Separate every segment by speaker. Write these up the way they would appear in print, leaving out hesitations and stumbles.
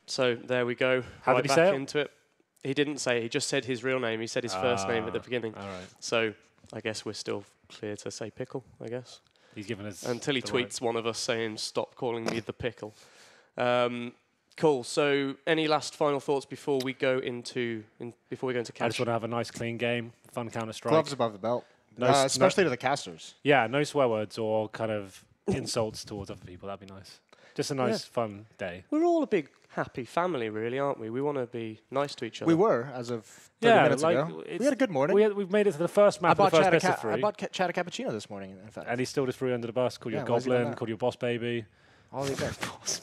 Speaker 1: So there we go.
Speaker 2: How
Speaker 1: right
Speaker 2: did he
Speaker 1: back
Speaker 2: say it?
Speaker 1: into it. He didn't say. He just said his real name. He said his first name at the beginning.
Speaker 2: All right.
Speaker 1: So I guess we're still clear to say pickle. I guess
Speaker 2: He's given us
Speaker 1: until he
Speaker 2: the
Speaker 1: tweets
Speaker 2: right.
Speaker 1: one of us saying stop calling me the pickle. Cool. So any last final thoughts before we go into
Speaker 2: I
Speaker 1: cash?
Speaker 2: just want to have a nice, clean game, fun Counter-Strike.
Speaker 3: Gloves above the belt.
Speaker 2: No,
Speaker 3: especially to the casters.
Speaker 2: Yeah, no swear words or kind of insults towards other people. That'd be nice. Just a nice, fun day.
Speaker 1: We're all a big happy family, really, aren't we? We want to be nice to each other.
Speaker 3: We were, as of 30 minutes ago. We had a good morning.
Speaker 2: We've made it to the first map of the first best of three.
Speaker 3: I bought Chad a cappuccino this morning, in fact.
Speaker 2: And he still just threw you under the bus, called you a
Speaker 3: why is he done
Speaker 2: goblin,
Speaker 3: that?
Speaker 2: called you a boss baby.
Speaker 3: All the boss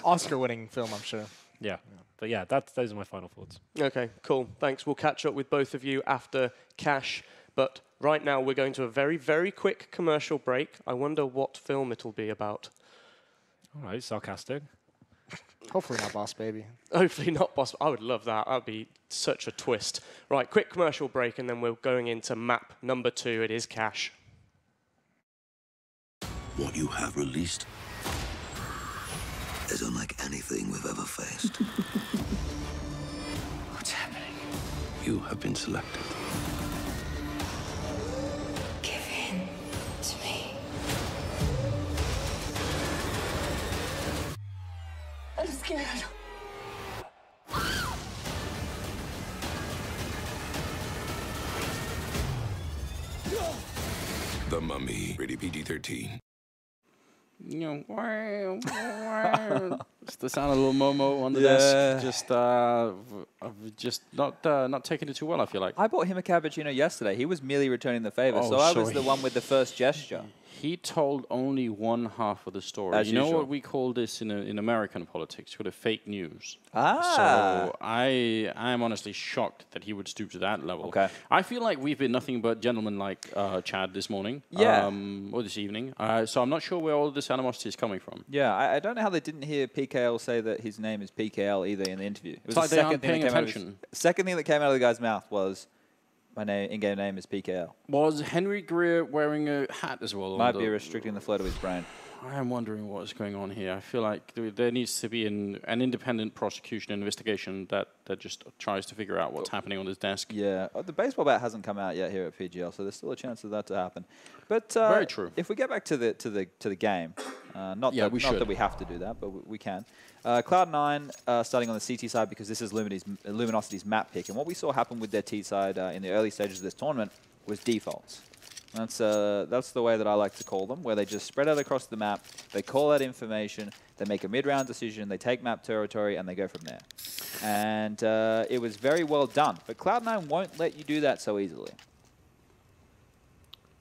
Speaker 3: Oscar-winning film, I'm sure.
Speaker 2: Yeah. But yeah, those are my final thoughts.
Speaker 1: Okay, cool. Thanks. We'll catch up with both of you after cash. But right now, we're going to a very, very quick commercial break. I wonder what film it'll be about.
Speaker 2: All right, sarcastic.
Speaker 3: Hopefully not Boss Baby.
Speaker 1: Hopefully not Boss. I would love that. That would be such a twist. Right, quick commercial break, and then we're going into map number 2. It is cash.
Speaker 4: What you have released is unlike anything we've ever faced.
Speaker 5: What's happening?
Speaker 4: You have been selected.
Speaker 5: Give in to me. I'm scared.
Speaker 4: The Mummy, rated PG-13.
Speaker 6: You know, it's the sound of a little Momo on the desk. Just not taking it too well, I feel like.
Speaker 7: I bought him a cappuccino yesterday. He was merely returning the favor,
Speaker 6: Oh,
Speaker 7: so I was
Speaker 6: sorry.
Speaker 7: the one with the first gesture.
Speaker 6: He told only one half of the story.
Speaker 7: As
Speaker 6: you know
Speaker 7: usual.
Speaker 6: what we call this in American politics? Called a fake news.
Speaker 7: Ah.
Speaker 6: So I am honestly shocked that he would stoop to that level.
Speaker 7: Okay.
Speaker 6: I feel like we've been nothing but gentlemen like Chad this morning.
Speaker 7: Yeah.
Speaker 6: Or this evening. So I'm not sure where all this animosity is coming from.
Speaker 7: Yeah, I don't know how they didn't hear PKL say that his name is PKL either in the interview. It was
Speaker 6: It's like
Speaker 7: the
Speaker 6: they aren't
Speaker 7: second thing that
Speaker 6: paying
Speaker 7: came out of
Speaker 6: attention.
Speaker 7: second thing that came out of the guy's mouth was, my in-game name is PKL.
Speaker 6: Was Henry Greer wearing a hat as well?
Speaker 7: Might be restricting the flow to his brain.
Speaker 6: I am wondering what is going on here. I feel like there needs to be an independent prosecution investigation that just tries to figure out what's happening on his desk.
Speaker 7: Yeah, the baseball bat hasn't come out yet here at PGL, so there's still a chance of that to happen. But
Speaker 6: Very true.
Speaker 7: If we get back to the game, not
Speaker 6: Yeah, we should.
Speaker 7: that we have to do that, but we can. Cloud9 starting on the CT side because this is Luminosity's map pick, and what we saw happen with their T side in the early stages of this tournament was defaults. That's the way that I like to call them, where they just spread out across the map, they call out information, they make a mid-round decision, they take map territory, and they go from there. And it was very well done, but Cloud9 won't let you do that so easily.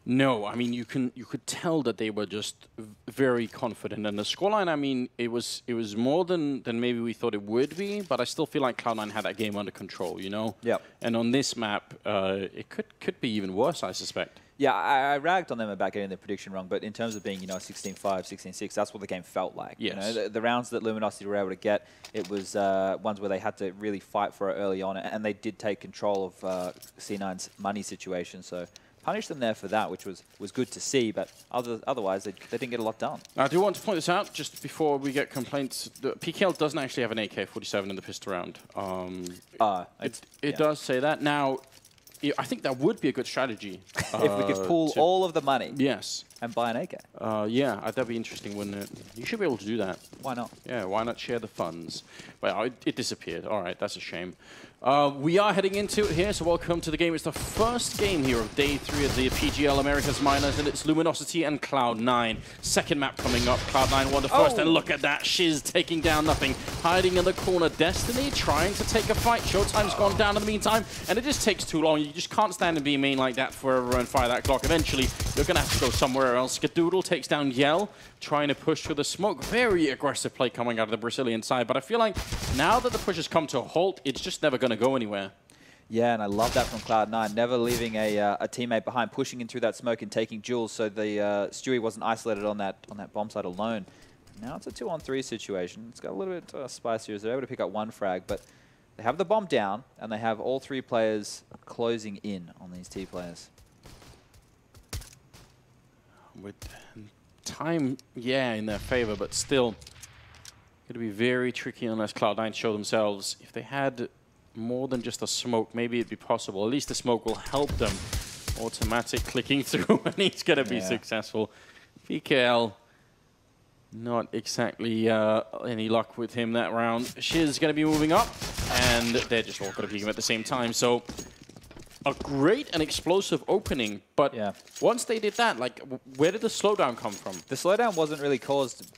Speaker 6: No, I mean you could tell that they were just very confident, and the scoreline. I mean, it was more than maybe we thought it would be, but I still feel like Cloud9 had that game under control, you know.
Speaker 7: Yep.
Speaker 6: And on this map, it could be even worse, I suspect.
Speaker 7: Yeah, I ragged on them about getting the prediction wrong, but in terms of being, 16-5, 16-6, that's what the game felt like.
Speaker 6: Yes.
Speaker 7: You know, the rounds that Luminosity were able to get, it was ones where they had to really fight for it early on, and they did take control of C9's money situation, so punish them there for that, which was good to see, but otherwise they didn't get a lot done.
Speaker 6: I do want to point this out, just before we get complaints. The PKL doesn't actually have an AK-47 in the pistol round. It does say that. Now, I think that would be a good strategy.
Speaker 7: If we could pool all of the money
Speaker 6: yes.
Speaker 7: and buy an AK.
Speaker 6: Yeah, that'd be interesting, wouldn't it? You should be able to do that.
Speaker 7: Why not?
Speaker 6: Yeah, why not share the funds? Well, it disappeared. All right, that's a shame. We are heading into it here, so welcome to the game. It's the first game here of day 3 of the PGL Americas Minors, and it's Luminosity and Cloud9. Second map coming up. Cloud9 won the first, and look at that. Shiz taking down nothing. Hiding in the corner. Destiny trying to take a fight. Showtime's gone down in the meantime, and it just takes too long. You just can't stand and be main like that forever and fire that clock. Eventually, you're going to have to go somewhere else. Skadoodle takes down Yell, trying to push through the smoke. Very aggressive play coming out of the Brazilian side, but I feel like now that the push has come to a halt, it's just never going to go anywhere.
Speaker 7: Yeah, and I love that from Cloud9, never leaving a teammate behind, pushing in through that smoke and taking Jules, so the Stewie wasn't isolated on that bomb site alone. Now it's a 2-on-3 situation. It's got a little bit spicier as they're able to pick up one frag, but they have the bomb down, and they have all 3 players closing in on these T players.
Speaker 6: With time, yeah, in their favor, but still, going to be very tricky unless Cloud9 show themselves. If they had more than just a smoke, maybe it'd be possible. At least the smoke will help them. Automatic clicking through, and he's going to be successful. PKL, not exactly any luck with him that round. Shiz going to be moving up, and they're just all going to peek him at the same time. So a great and explosive opening, but once they did that, like, where did the slowdown come from?
Speaker 7: The slowdown wasn't really caused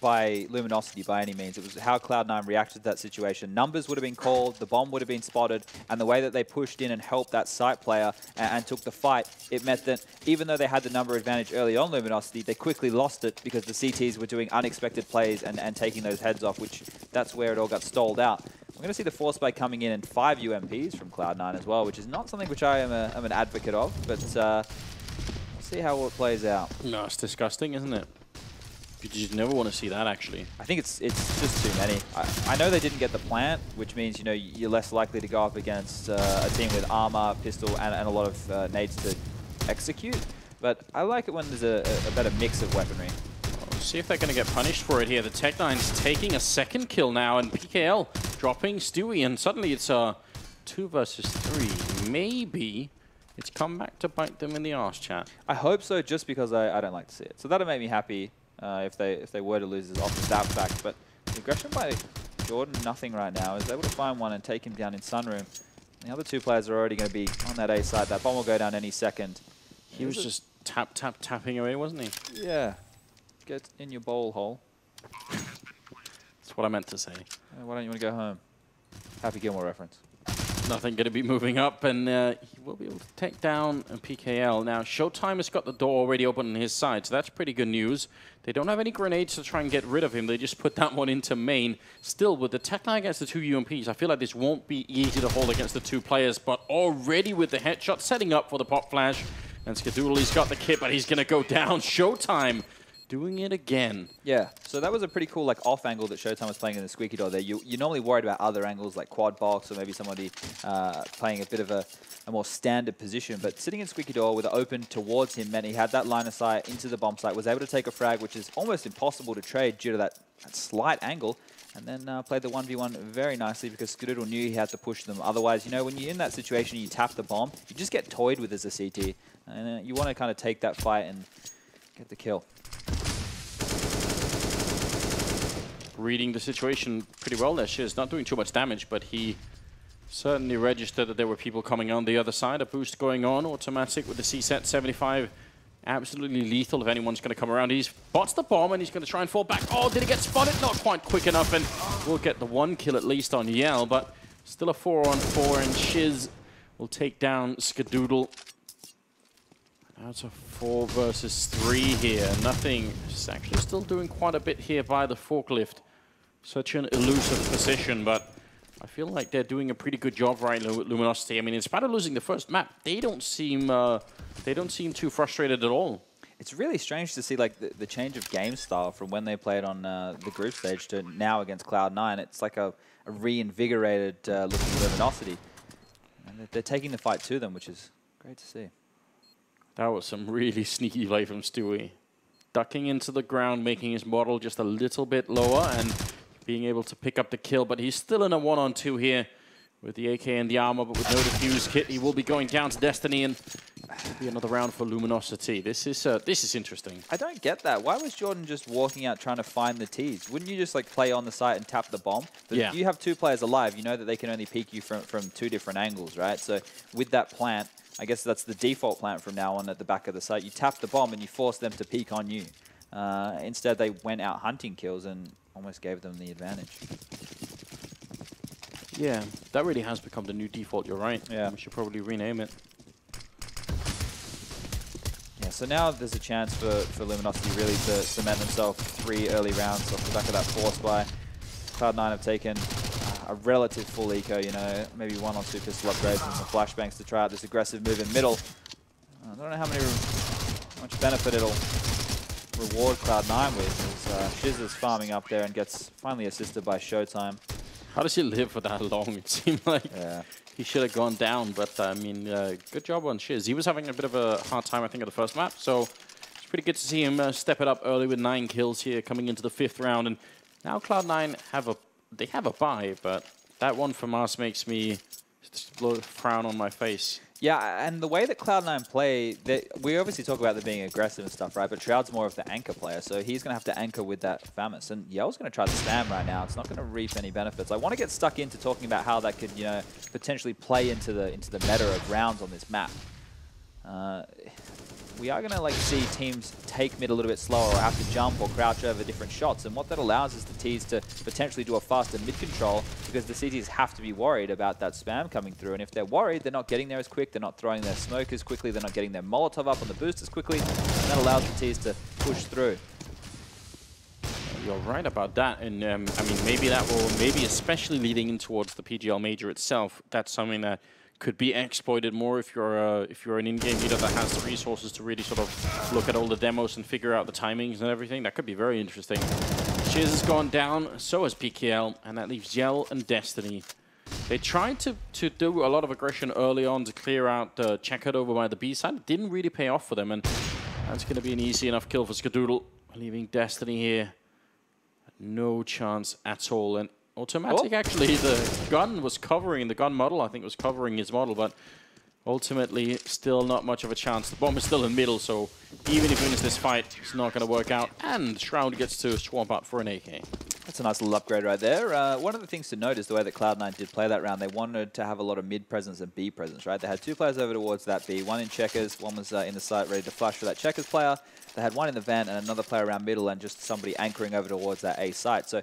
Speaker 7: by Luminosity by any means. It was how Cloud9 reacted to that situation. Numbers would have been called, the bomb would have been spotted, and the way that they pushed in and helped that site player and took the fight, it meant that even though they had the number advantage early on Luminosity, they quickly lost it because the CTs were doing unexpected plays and taking those heads off, which that's where it all got stalled out. We're going to see the Force Spike coming in and 5 UMPs from Cloud9 as well, which is not something which I am an advocate of, but we'll see how it plays out.
Speaker 6: No, it's disgusting, isn't it? You just never want to see that, actually.
Speaker 7: I think it's just too many. I know they didn't get the plant, which means, you know, you're less likely to go up against a team with armor, pistol, and a lot of nades to execute. But I like it when there's a better mix of weaponry.
Speaker 6: See if they're going to get punished for it here. The Tech9's taking a second kill now, and PKL dropping Stewie, and suddenly it's 2 versus 3. Maybe it's come back to bite them in the arse, chat.
Speaker 7: I hope so, just because I don't like to see it. So that'll make me happy if they were to lose this off that fact. But the aggression by Jordan, nothing right now, is able to find one and take him down in Sunroom. The other 2 players are already going to be on that A side. That bomb will go down any second.
Speaker 6: He was just tapping away, wasn't he?
Speaker 7: Yeah. Get in your bowl hole.
Speaker 6: That's what I meant to say.
Speaker 7: Why don't you want to go home? Happy Gilmore reference.
Speaker 6: Nothing going to be moving up, and he will be able to take down PKL. Now, Showtime has got the door already open on his side, so that's pretty good news. They don't have any grenades to try and get rid of him. They just put that one into main. Still, with the Tech9 against the 2 UMPs, I feel like this won't be easy to hold against the 2 players, but already with the headshot setting up for the pop flash, and Skadoodle, he's got the kit, but he's going to go down. Showtime doing it again.
Speaker 7: Yeah, so that was a pretty cool like off angle that Showtime was playing in the squeaky door there. You're normally worried about other angles like quad box or maybe somebody playing a bit of a more standard position, but sitting in squeaky door with it open towards him meant he had that line of sight into the bomb site, was able to take a frag, which is almost impossible to trade due to that slight angle, and then played the 1v1 very nicely because Skadoodle knew he had to push them. Otherwise, you know, when you're in that situation, you tap the bomb, you just get toyed with as a CT, and you want to kind of take that fight and get the kill.
Speaker 6: Reading the situation pretty well there. Shiz not doing too much damage, but he certainly registered that there were people coming on the other side. A boost going on, automatic with the C-set 75. Absolutely lethal if anyone's going to come around. He spots the bomb and he's going to try and fall back. Oh, did he get spotted? Not quite quick enough, and we'll get the 1 kill at least on Yell, but still a 4-on-4, and Shiz will take down Skadoodle. Now it's a 4 versus 3 here. Nothing. It's actually still doing quite a bit here by the forklift. Such an elusive position, but I feel like they're doing a pretty good job right now with Luminosity. I mean, in spite of losing the first map, they don't seem too frustrated at all.
Speaker 7: It's really strange to see like the change of game style from when they played on the group stage to now against Cloud9. It's like a reinvigorated looking Luminosity. And they're taking the fight to them, which is great to see.
Speaker 6: That was some really sneaky play from Stewie. Ducking into the ground, making his model just a little bit lower and being able to pick up the kill, but he's still in a 1-on-2 here with the AK and the armor, but with no defuse kit, he will be going down to Destiny, and be another round for Luminosity. This is interesting.
Speaker 7: I don't get that. Why was Jordan just walking out trying to find the T's? Wouldn't you just like play on the site and tap the bomb? But if you have 2 players alive, you know that they can only peek you from 2 different angles, right? So with that plant, I guess that's the default plant from now on at the back of the site. You tap the bomb and you force them to peek on you. Instead, they went out hunting kills and almost gave them the advantage.
Speaker 6: Yeah, that really has become the new default, you're right.
Speaker 7: Yeah.
Speaker 6: We should probably rename it.
Speaker 7: Yeah, so now there's a chance for Luminosity really to cement themselves 3 early rounds off the back of that force buy. Cloud9 have taken a relative full eco, you know, maybe 1 or 2 pistol upgrades and some flashbangs to try out this aggressive move in middle. I don't know how much benefit it'll reward Cloud9 with, as Shiz is farming up there and gets finally assisted by Showtime.
Speaker 6: How does he live for that long? It seemed like he should have gone down, but I mean, good job on Shiz. He was having a bit of a hard time, I think, at the first map, so it's pretty good to see him step it up early with 9 kills here coming into the 5th round, and Now Cloud9 have a bye, but that one from us makes me just blow a frown on my face.
Speaker 7: Yeah, and the way that Cloud9 play, we obviously talk about them being aggressive and stuff, right? But Shroud's more of the anchor player, so he's going to have to anchor with that Famis. And Yell's going to try to spam right now. It's not going to reap any benefits. I want to get stuck into talking about how that could, you know, potentially play into the meta of rounds on this map. We are going to like see teams take mid a little bit slower or have to jump or crouch over different shots. And what that allows is the Ts to potentially do a faster mid control because the CTs have to be worried about that spam coming through. And if they're worried, they're not getting there as quick, they're not throwing their smoke as quickly, they're not getting their Molotov up on the boost as quickly. And that allows the Ts to push through.
Speaker 6: You're right about that, and I mean, maybe that will, maybe especially leading in towards the PGL Major itself, that's something that could be exploited more if you're an in-game leader that has the resources to really sort of look at all the demos and figure out the timings and everything. That could be very interesting. Shiz has gone down, so has PKL, and that leaves Yell and Destiny. They tried to do a lot of aggression early on to clear out the checkered over by the B side. It didn't really pay off for them, and that's going to be an easy enough kill for Skadoodle, leaving Destiny here. No chance at all. And Automatic, actually, the gun was covering, the gun model, I think, was covering his model, but ultimately, still not much of a chance. The bomb is still in middle, so even if he wins this fight, it's not going to work out. And Shroud gets to swamp out for an AK.
Speaker 7: That's a nice little upgrade right there. One of the things to note is the way that Cloud9 did play that round. They wanted to have a lot of mid presence and B presence, right? They had two players over towards that B, one in checkers, one was in the site ready to flash for that checkers player. They had one in the van and another player around middle and just somebody anchoring over towards that A site. So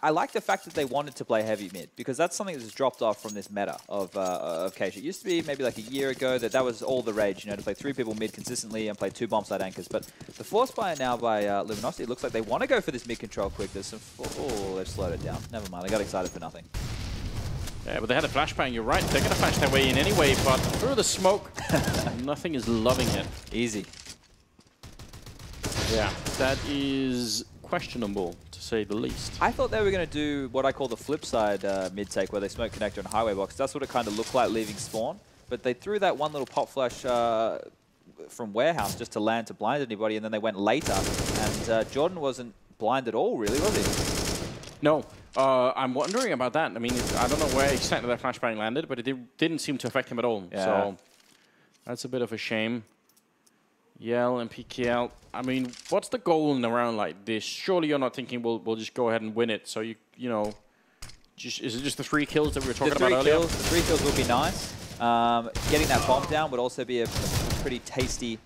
Speaker 7: I like the fact that they wanted to play heavy mid because that's something that's dropped off from this meta of Cage. It used to be maybe like a year ago that was all the rage, you know, to play 3 people mid consistently and play 2 bomb side anchors. But the force buy now by Luminosity, it looks like they want to go for this mid control quick. There's some, oh, they've slowed it down. Never mind, I got excited for nothing.
Speaker 6: Yeah, but they had a flashbang, you're right. They're going to flash their way in anyway, but through the smoke, nothing is loving it.
Speaker 7: Easy.
Speaker 6: Yeah, that is questionable, to say the least.
Speaker 7: I thought they were going to do what I call the flip side mid take, where they smoke connector and highway box. That's what it kind of looked like leaving spawn. But they threw that one little pop flash from warehouse just to land to blind anybody, and then they went later. And Jordan wasn't blind at all, really, was he?
Speaker 6: No. I'm wondering about that. I mean, I don't know where exactly that flashbang landed, but it didn't seem to affect him at all.
Speaker 7: Yeah.
Speaker 6: So that's a bit of a shame. Yell and PKL. I mean, what's the goal in a round like this? Surely you're not thinking we'll just go ahead and win it. So you know, is it just the 3 kills that we were talking about earlier?
Speaker 7: The 3 kills would be nice. Getting that bomb down would also be a pretty tasty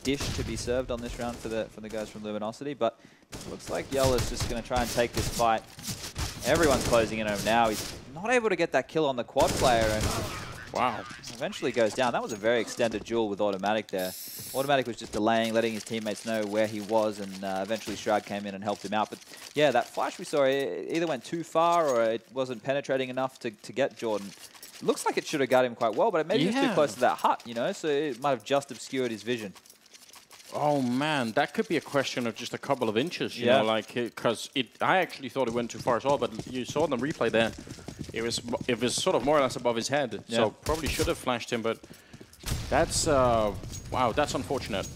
Speaker 7: dish to be served on this round for the guys from Luminosity. But it looks like Yell is just going to try and take this fight. Everyone's closing in on him now. He's not able to get that kill on the quad player, and
Speaker 6: wow,
Speaker 7: eventually goes down. That was a very extended duel with Automatic there. Automatic was just delaying, letting his teammates know where he was, and eventually Shroud came in and helped him out. But yeah, that flash we saw, it either went too far or it wasn't penetrating enough to get Jordan. It looks like it should have got him quite well, but maybe he was too close to that hut, you know, so it might have just obscured his vision.
Speaker 6: Oh man, that could be a question of just a couple of inches, you know, like, because I actually thought it went too far as well, but you saw the replay there. It was sort of more or less above his head, so probably should have flashed him, but that's, wow, that's unfortunate.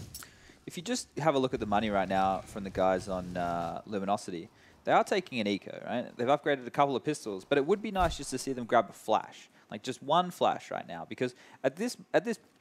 Speaker 7: If you just have a look at the money right now from the guys on Luminosity, they are taking an eco, right? They've upgraded a couple of pistols, but it would be nice just to see them grab a flash, like just one flash right now, because at this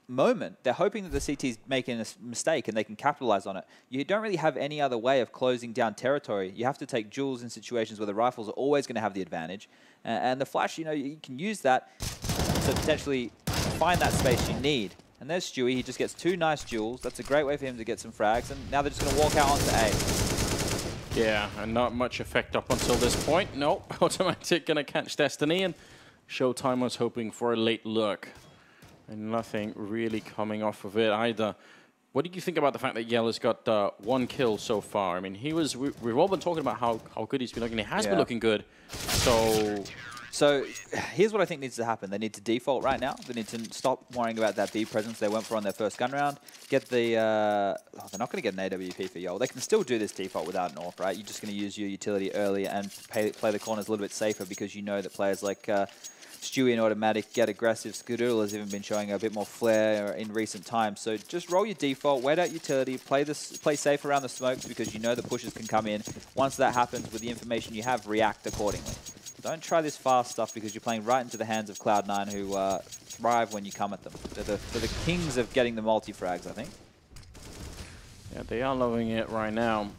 Speaker 7: moment, they're hoping that the CT's making a mistake and they can capitalize on it. You don't really have any other way of closing down territory. You have to take duels in situations where the rifles are always going to have the advantage. And the flash, you know, you can use that to potentially find that space you need. And there's Stewie. He just gets 2 nice duels. That's a great way for him to get some frags. And now they're just going to walk out onto A.
Speaker 6: Yeah, and not much effect up until this point. Nope, Automatic going to catch Destiny, and Showtime was hoping for a late look. And nothing really coming off of it either. What do you think about the fact that Yell has got 1 kill so far? I mean, we've all been talking about how good he's been looking. He has been looking good.
Speaker 7: So here's what I think needs to happen. They need to default right now. They need to stop worrying about that B presence they went for on their first gun round. Get the... they're not going to get an AWP for Yell. They can still do this default without an AWP, right? You're just going to use your utility early and play the corners a little bit safer because you know that players like Stewie and Automatic get aggressive. Skadoodle has even been showing a bit more flair in recent times. So just roll your default, wait out utility, play safe around the smokes because you know the pushes can come in. Once that happens, with the information you have, react accordingly. Don't try this fast stuff because you're playing right into the hands of Cloud9 who thrive when you come at them. They're the kings of getting the multi-frags, I think.
Speaker 6: Yeah, they are loving it right now.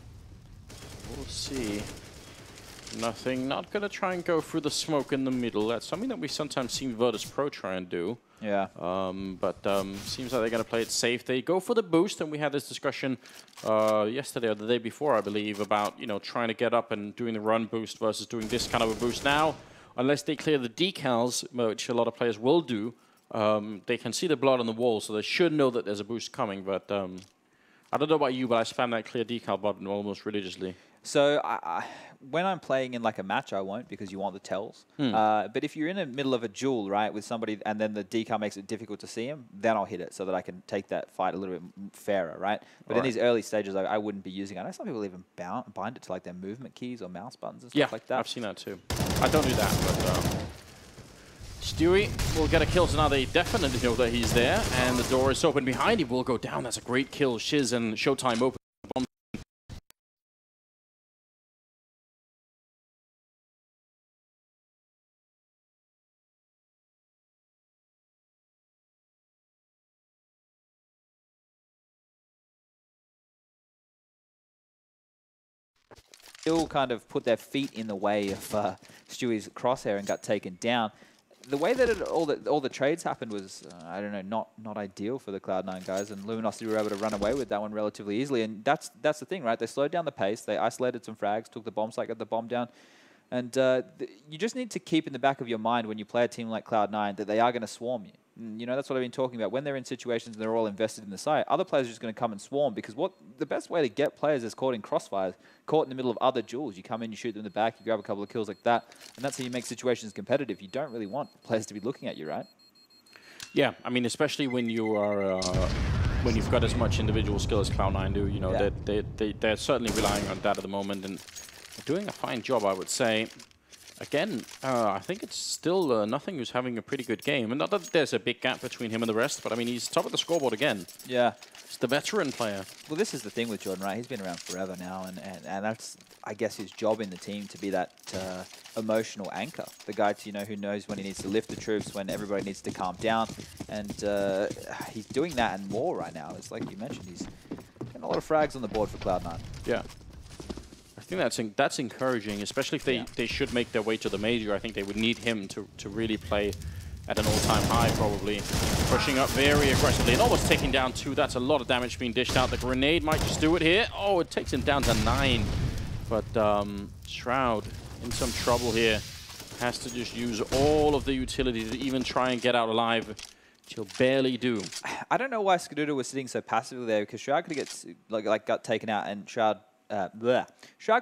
Speaker 6: We'll see. Nothing. Not going to try and go through the smoke in the middle. That's something that we sometimes see Virtus Pro try and do.
Speaker 7: Yeah.
Speaker 6: But seems like they're going to play it safe. They go for the boost, and we had this discussion yesterday or the day before, I believe, about trying to get up and doing the run boost versus doing this kind of a boost now. Unless they clear the decals, which a lot of players will do, they can see the blood on the wall, so they should know that there's a boost coming. But I don't know about you, but I spam that clear decal button almost religiously.
Speaker 7: So when I'm playing in like a match, I won't because you want the tells. But if you're in the middle of a duel, right, with somebody and then the decal makes it difficult to see him, then I'll hit it so that I can take that fight a little bit fairer, right? But in these early stages, I wouldn't be using it. I know some people even bind it to like their movement keys or mouse buttons and stuff like that.
Speaker 6: I've seen that too. I don't do that, but Stewie will get a kill, so now they definitely know that he's there, and the door is open behind him. Will go down. That's a great kill. Shiz and Showtime open.
Speaker 7: Still kind of put their feet in the way of Stewie's crosshair and got taken down. The way that all the trades happened was, I don't know, not ideal for the Cloud9 guys, and Luminosity were able to run away with that one relatively easily. And that's the thing, right? They slowed down the pace, they isolated some frags, took the bomb site, got the bomb down. And you just need to keep in the back of your mind when you play a team like Cloud9 that they are going to swarm you. And, that's what I've been talking about. When they're in situations and they're all invested in the site, other players are just going to come and swarm because the best way to get players is caught in crossfires, caught in the middle of other duels. You come in, you shoot them in the back, you grab a couple of kills like that, and that's how you make situations competitive. You don't really want players to be looking at you, right? Yeah,
Speaker 6: I mean, especially when you are when you've got as much individual skill as Cloud9 do. They're certainly relying on that at the moment, and they're doing a fine job, I would say. Again, I think it's still Nothing who's having a pretty good game. And not that there's a big gap between him and the rest, but I mean, he's top of the scoreboard again.
Speaker 7: Yeah.
Speaker 6: He's the veteran player.
Speaker 7: Well, this is the thing with Jordan, right? He's been around forever now, and that's, I guess, his job in the team to be that emotional anchor. The guy who knows when he needs to lift the troops, when everybody needs to calm down. And he's doing that and more right now. It's like you mentioned, he's getting a lot of frags on the board for Cloud9.
Speaker 6: Yeah. I think that's encouraging, especially if they should make their way to the major. I think they would need him to really play at an all-time high, probably. Pushing up very aggressively and almost taking down 2. That's a lot of damage being dished out. The grenade might just do it here. Oh, it takes him down to 9. But Shroud in some trouble here. Has to just use all of the utility to even try and get out alive, which he'll barely do.
Speaker 7: I don't know why Skadoodle was sitting so passively there, because Shroud could have got taken out and Shroud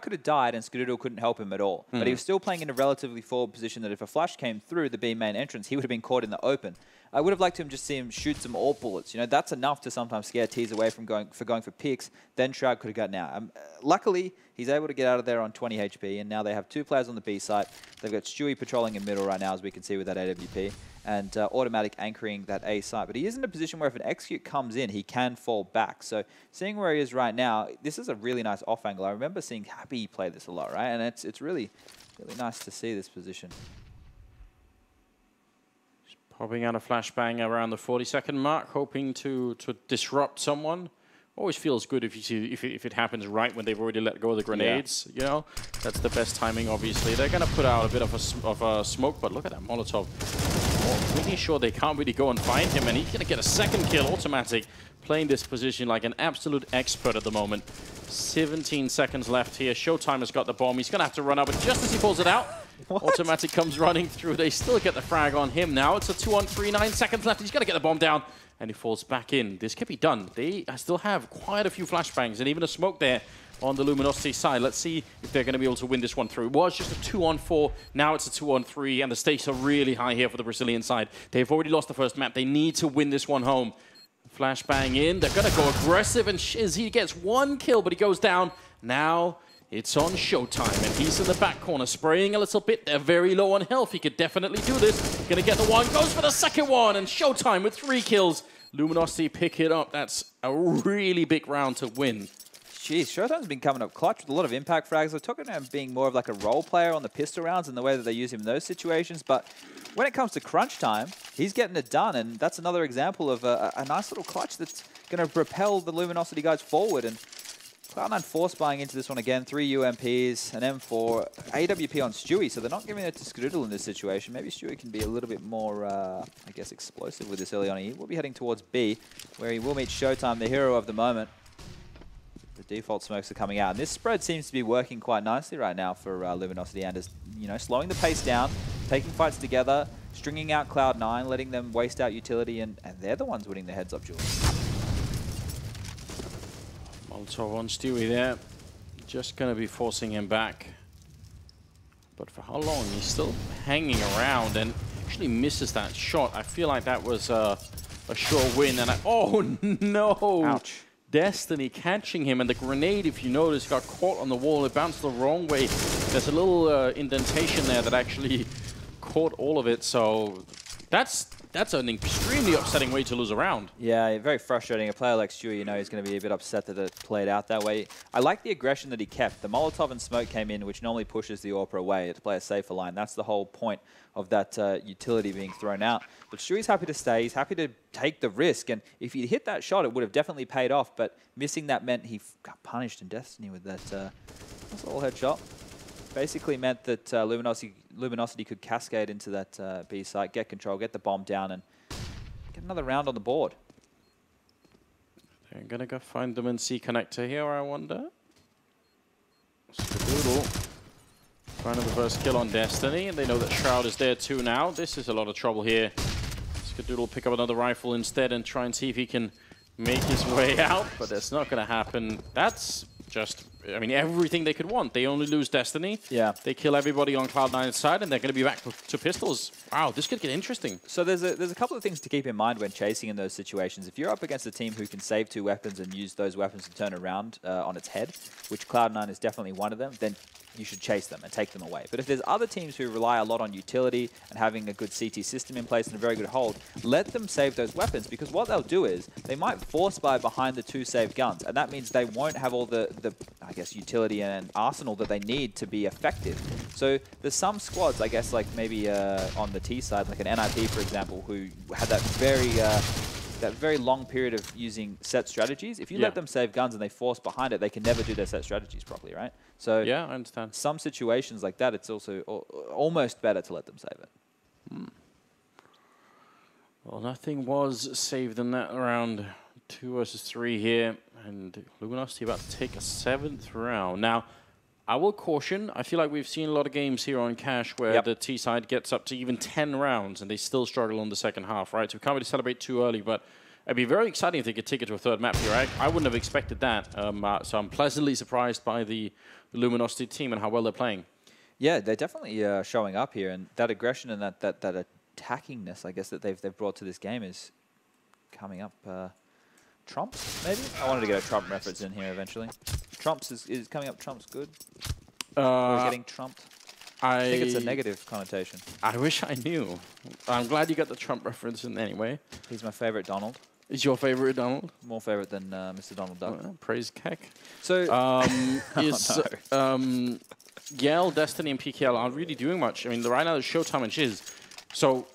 Speaker 7: could have died and Skadoodle couldn't help him at all. But he was still playing in a relatively forward position that if a flash came through the B main entrance, he would have been caught in the open. I would have liked to just see him shoot some AWP bullets. That's enough to sometimes scare Tease away from going for picks. Then Shroud could have gotten out. Luckily, he's able to get out of there on 20 HP, and now they have 2 players on the B site. They've got Stewie patrolling in middle right now, as we can see with that AWP, and Automatic anchoring that A site. But he is in a position where if an execute comes in, he can fall back. So seeing where he is right now, this is a really nice off angle. I remember seeing Happy play this a lot, right? And it's really, really nice to see this position.
Speaker 6: Just popping out a flashbang around the 40-second mark, hoping to disrupt someone. Always feels good if you see if it happens right when they've already let go of the grenades. Yeah. That's the best timing. Obviously, they're gonna put out a bit of a smoke, but look at that Molotov. Making sure they can't really go and find him, and he's gonna get a second kill. Automatic playing this position like an absolute expert at the moment. 17 seconds left here. Showtime has got the bomb. He's gonna have to run out, but just as he pulls it out, Automatic comes running through. They still get the frag on him now. It's a 2-on-3, 9 seconds left. He's gonna get the bomb down. And he falls back in. This can be done. They still have quite a few flashbangs and even a smoke there on the Luminosity side. Let's see if they're going to be able to win this one through. It was just a 2-on-4. Now it's a 2-on-3, and the stakes are really high here for the Brazilian side. They've already lost the first map. They need to win this one home. Flashbang in. They're going to go aggressive, and Shiz, he gets 1 kill, but he goes down. Now It's on Showtime, and he's in the back corner, spraying a little bit. They're very low on health. He could definitely do this. Gonna get the one, goes for the second one, and Showtime with 3 kills. Luminosity pick it up. That's a really big round to win.
Speaker 7: Jeez, Showtime's been coming up clutch with a lot of impact frags. We're talking about him being more of like a role player on the pistol rounds and the way that they use him in those situations. But when it comes to crunch time, he's getting it done. And that's another example of a nice little clutch that's going to propel the Luminosity guys forward. And Cloud9 force buying into this one again. 3 UMPs, an M4, AWP on Stewie. So they're not giving it to Skadoodle in this situation. Maybe Stewie can be a little bit more, I guess, explosive with this early on. He will be heading towards B, where he will meet Showtime, the hero of the moment. The default smokes are coming out. And this spread seems to be working quite nicely right now for Luminosity and is, you know, slowing the pace down, taking fights together, stringing out Cloud9, letting them waste out utility, and they're the ones winning the heads-up duels.
Speaker 6: Molotov on Stewie there. Just going to be forcing him back. But for how long? He's still hanging around and actually misses that shot. I feel like that was a sure win. And oh, no!
Speaker 7: Ouch.
Speaker 6: Destiny catching him, and the grenade, if you notice, got caught on the wall. It bounced the wrong way. There's a little indentation there that actually caught all of it. So that's an extremely upsetting way to lose a round.
Speaker 7: Yeah, very frustrating. A player like Stewie, you know, he's going to be a bit upset that it played out that way. I like the aggression that he kept. The Molotov and smoke came in, which normally pushes the AWPer away to play a safer line. That's the whole point of that utility being thrown out. But Stewie's happy to stay. He's happy to take the risk. And if he'd hit that shot, it would have definitely paid off. But missing that meant he got punished in Destiny with that all headshot. Basically meant that Luminosity could cascade into that B site, get control, get the bomb down, and get another round on the board.
Speaker 6: They're going to go find them in C connector here, I wonder. Skadoodle finding the first kill on Destiny, and they know that Shroud is there too now. This is a lot of trouble here. Skadoodle pick up another rifle instead and try and see if he can make his way out, but that's not going to happen. That's just, I mean, everything they could want. They only lose Destiny. Yeah. They kill everybody on Cloud9's side, and they're going to be back to pistols. Wow, this could get interesting.
Speaker 7: So there's a couple of things to keep in mind when chasing in those situations. If you're up against a team who can save 2 weapons and use those weapons to turn around on its head, which Cloud9 is definitely one of them, then you should chase them and take them away. But if there's other teams who rely a lot on utility and having a good CT system in place and a very good hold, let them save those weapons, because what they'll do is they might force buy behind the 2 saved guns, and that means they won't have all the I guess, utility and arsenal that they need to be effective. So there's some squads, I guess, like maybe on the T side, like an NIP, for example, who had that very long period of using set strategies. If you let them save guns and they force behind it, they can never do their set strategies properly, right? So
Speaker 6: yeah, I understand.
Speaker 7: Some situations like that, it's also almost better to let them save it.
Speaker 6: Well, nothing was saved in that round. 2 versus 3 here, and Luminosity about to take a 7th round. Now, I will caution, I feel like we've seen a lot of games here on Cash where the T side gets up to even 10 rounds and they still struggle on the second half, right? So we can't really celebrate too early, but it'd be very exciting if they could take it to a 3rd map here. I wouldn't have expected that, so I'm pleasantly surprised by the Luminosity team and how well they're playing.
Speaker 7: Yeah, they're definitely showing up here, and that aggression and that attackingness, I guess, that they've brought to this game is coming up. Trumps, maybe? I wanted to get a Trump reference in here eventually. Trumps is coming up. Trump's good. We're getting trumped. I think it's a negative connotation.
Speaker 6: I wish I knew. I'm glad you got the Trump reference in anyway.
Speaker 7: He's my favorite Donald.
Speaker 6: Is your favorite Donald?
Speaker 7: More favorite than Mr. Donald Duck.
Speaker 6: Well, praise Keck.
Speaker 7: So,
Speaker 6: Yale, Destiny, and PKL aren't really doing much. I mean, right now there's Showtime and Shiz. So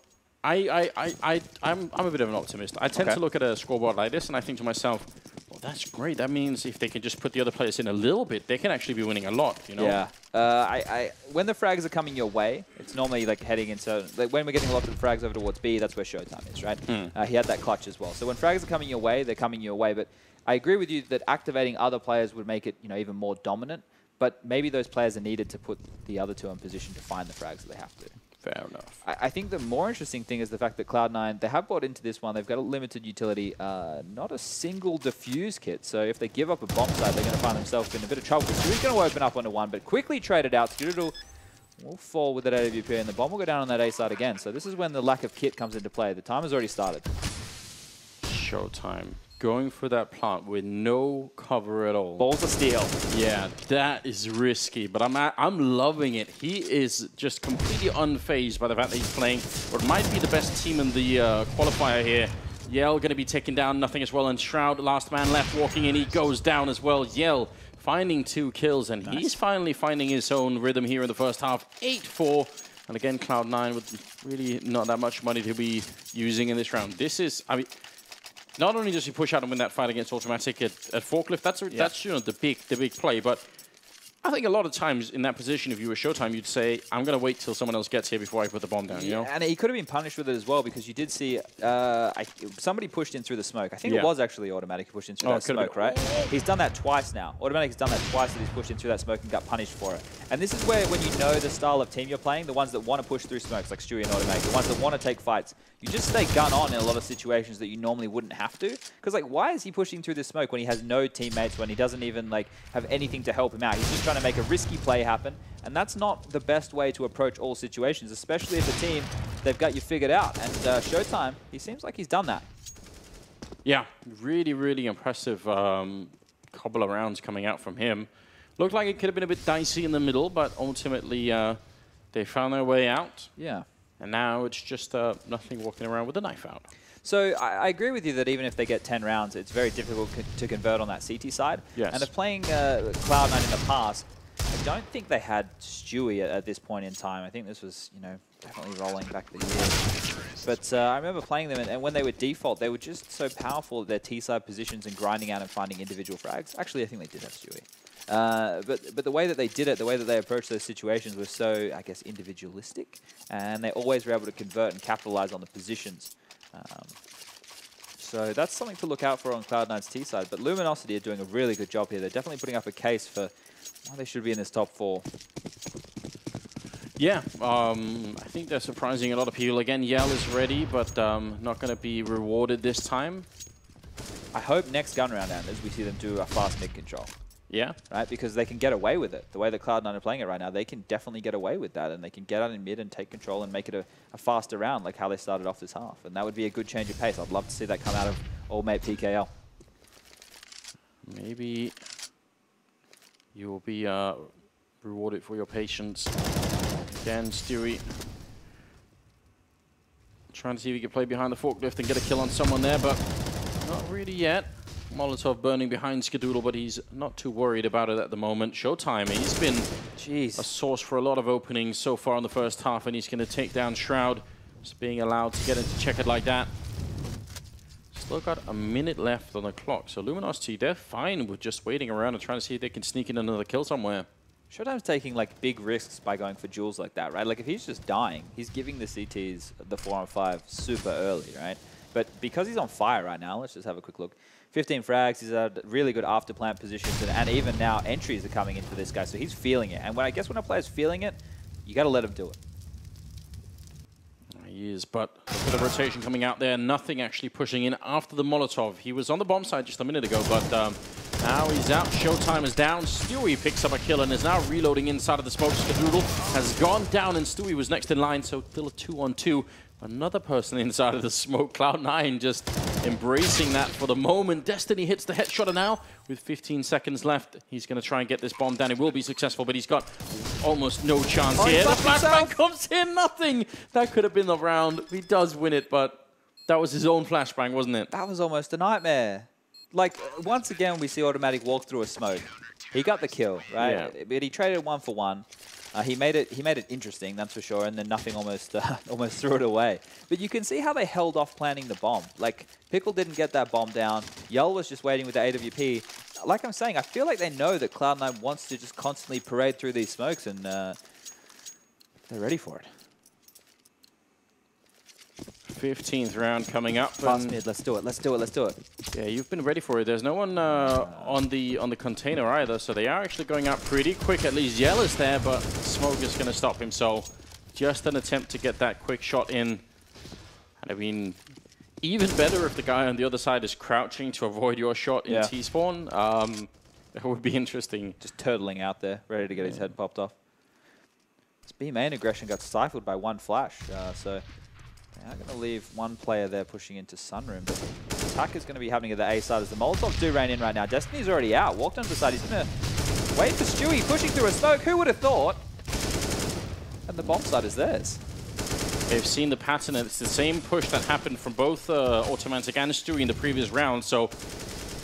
Speaker 6: I'm a bit of an optimist. I tend to look at a scoreboard like this and I think to myself, well, that's great. That means if they can just put the other players in a little bit, they can actually be winning a lot, you know?
Speaker 7: Yeah. When the frags are coming your way, it's normally like heading into, like when we're getting lots of frags over towards B, that's where Showtime is, right? He had that clutch as well. So when frags are coming your way, they're coming your way. But I agree with you that activating other players would make it, you know, even more dominant. But maybe those players are needed to put the other 2 in position to find the frags that they have to.
Speaker 6: Fair enough.
Speaker 7: I think the more interesting thing is the fact that Cloud9, they have bought into this one. They've got a limited utility, not a single defuse kit. So if they give up a bomb site, they're going to find themselves in a bit of trouble. Skadoo's going to open up onto 1, but quickly traded out. Skadoo will fall with that AWP, and the bomb will go down on that A side again. So this is when the lack of kit comes into play. The time has already started.
Speaker 6: Showtime going for that plant with no cover at all.
Speaker 7: Balls of steel.
Speaker 6: Yeah, that is risky, but I'm loving it. He is just completely unfazed by the fact that he's playing what might be the best team in the qualifier here. Yell going to be taken down, nothing as well, and Shroud, last man left, walking in, he goes down as well. Yell finding 2 kills, and he's finally finding his own rhythm here in the first half. 8-4, and again, Cloud9 with really not that much money to be using in this round. This is, I mean, not only does he push out and win that fight against Automatic at Forklift, that's you know, the big play, but I think a lot of times in that position, if you were Showtime, you'd say, I'm going to wait till someone else gets here before I put the bomb down, you know?
Speaker 7: And he could have been punished with it as well, because you did see somebody pushed in through the smoke. I think it was actually Automatic who pushed in through that smoke, right? He's done that twice now. Automatic has done that twice, that he's pushed in through that smoke and got punished for it. And this is where, when you know the style of team you're playing, the ones that want to push through smokes, like Stewie and Automatic, the ones that want to take fights, you just stay gun on in a lot of situations that you normally wouldn't have to. Because, like, why is he pushing through the smoke when he has no teammates, when he doesn't even, like, have anything to help him out? He's just trying to make a risky play happen, and that's not the best way to approach all situations, especially if a team, they've got you figured out. And Showtime, he seems like he's done that.
Speaker 6: Yeah, really, really impressive couple of rounds coming out from him. Looked like it could have been a bit dicey in the middle, but ultimately they found their way out.
Speaker 7: Yeah.
Speaker 6: And now it's just nothing walking around with a knife out.
Speaker 7: So I agree with you that even if they get 10 rounds, it's very difficult to convert on that CT side.
Speaker 6: Yes.
Speaker 7: And if playing Cloud9 in the past, I don't think they had Stewie at this point in time. I think this was, you know, definitely rolling back the years. But I remember playing them, and when they were default, they were just so powerful at their T-side positions and grinding out and finding individual frags. Actually, I think they did have Stewie. But the way that they did it, the way that they approached those situations was so, I guess, individualistic. And they always were able to convert and capitalize on the positions. So that's something to look out for on Cloud9's T side. But Luminosity are doing a really good job here. They're definitely putting up a case for why they should be in this top 4.
Speaker 6: Yeah, I think they're surprising a lot of people. Again, Yell is ready, but not going to be rewarded this time.
Speaker 7: I hope next gun round enders we see them do a fast mid control.
Speaker 6: Yeah.
Speaker 7: Right, because they can get away with it. The way that Cloud9 are playing it right now, they can definitely get away with that, and they can get out in mid and take control and make it a faster round, like how they started off this half. And that would be a good change of pace. I'd love to see that come out of old mate PKL.
Speaker 6: Maybe you will be rewarded for your patience. Again, Stewie trying to see if he can play behind the forklift and get a kill on someone there, but not really yet. Molotov burning behind Skadoodle, but he's not too worried about it at the moment. Showtime, he's been a source for a lot of openings so far in the first half, and he's going to take down Shroud, just being allowed to get into checkered like that. Still got a minute left on the clock, so Luminosity, they're fine with just waiting around and trying to see if they can sneak in another kill somewhere.
Speaker 7: Showtime's taking like big risks by going for duels like that, right? Like if he's just dying, he's giving the CTs the 4-on-5 super early, right? But because he's on fire right now, let's just have a quick look. 15 frags, he's at really good after plant positions, and even now entries are coming in for this guy, so he's feeling it. And when I guess when a player's feeling it, you got to let him do it.
Speaker 6: He is, but a bit of rotation coming out there. Nothing actually pushing in after the Molotov. He was on the bomb side just a minute ago, but now he's out. Showtime is down. Stewie picks up a kill and is now reloading inside of the smoke. Skadoodle has gone down, and Stewie was next in line, so still a 2-on-2. Another person inside of the smoke. Cloud9 just embracing that for the moment. Destiny hits the headshot, and now with 15 seconds left, he's going to try and get this bomb down. It will be successful, but he's got almost no chance here. The flashbang comes in, nothing. That could have been the round. He does win it, but that was his own flashbang, wasn't it?
Speaker 7: That was almost a nightmare. Like, once again, we see Automatic walk through a smoke. He got the kill, right?
Speaker 6: Yeah.
Speaker 7: But he traded 1 for 1. He made it interesting, that's for sure, and then nothing almost threw it away. But you can see how they held off planting the bomb. Like, Pickle didn't get that bomb down. Yull was just waiting with the AWP. Like I'm saying, I feel like they know that Cloud9 wants to just constantly parade through these smokes, and they're ready for it.
Speaker 6: 15th round coming up.
Speaker 7: Fast mid, let's do it, let's do it, let's do it.
Speaker 6: Yeah, you've been ready for it. There's no one on the container either, so they are actually going out pretty quick. At least Yell is there, but Smoke is going to stop him. So just an attempt to get that quick shot in. And I mean, even better if the guy on the other side is crouching to avoid your shot in T-spawn. That would be interesting.
Speaker 7: Just turtling out there, ready to get his head popped off. This B main aggression got stifled by 1 flash, so... I'm going to leave 1 player there pushing into Sunroom, but attack is going to be happening at the A side as the Molotovs do rain in right now. Destiny's already out. Walked onto the side. He's going to wait for Stewie pushing through a smoke. Who would have thought? And the bomb side is theirs.
Speaker 6: They've seen the pattern, and it's the same push that happened from both Automatic and Stewie in the previous round, so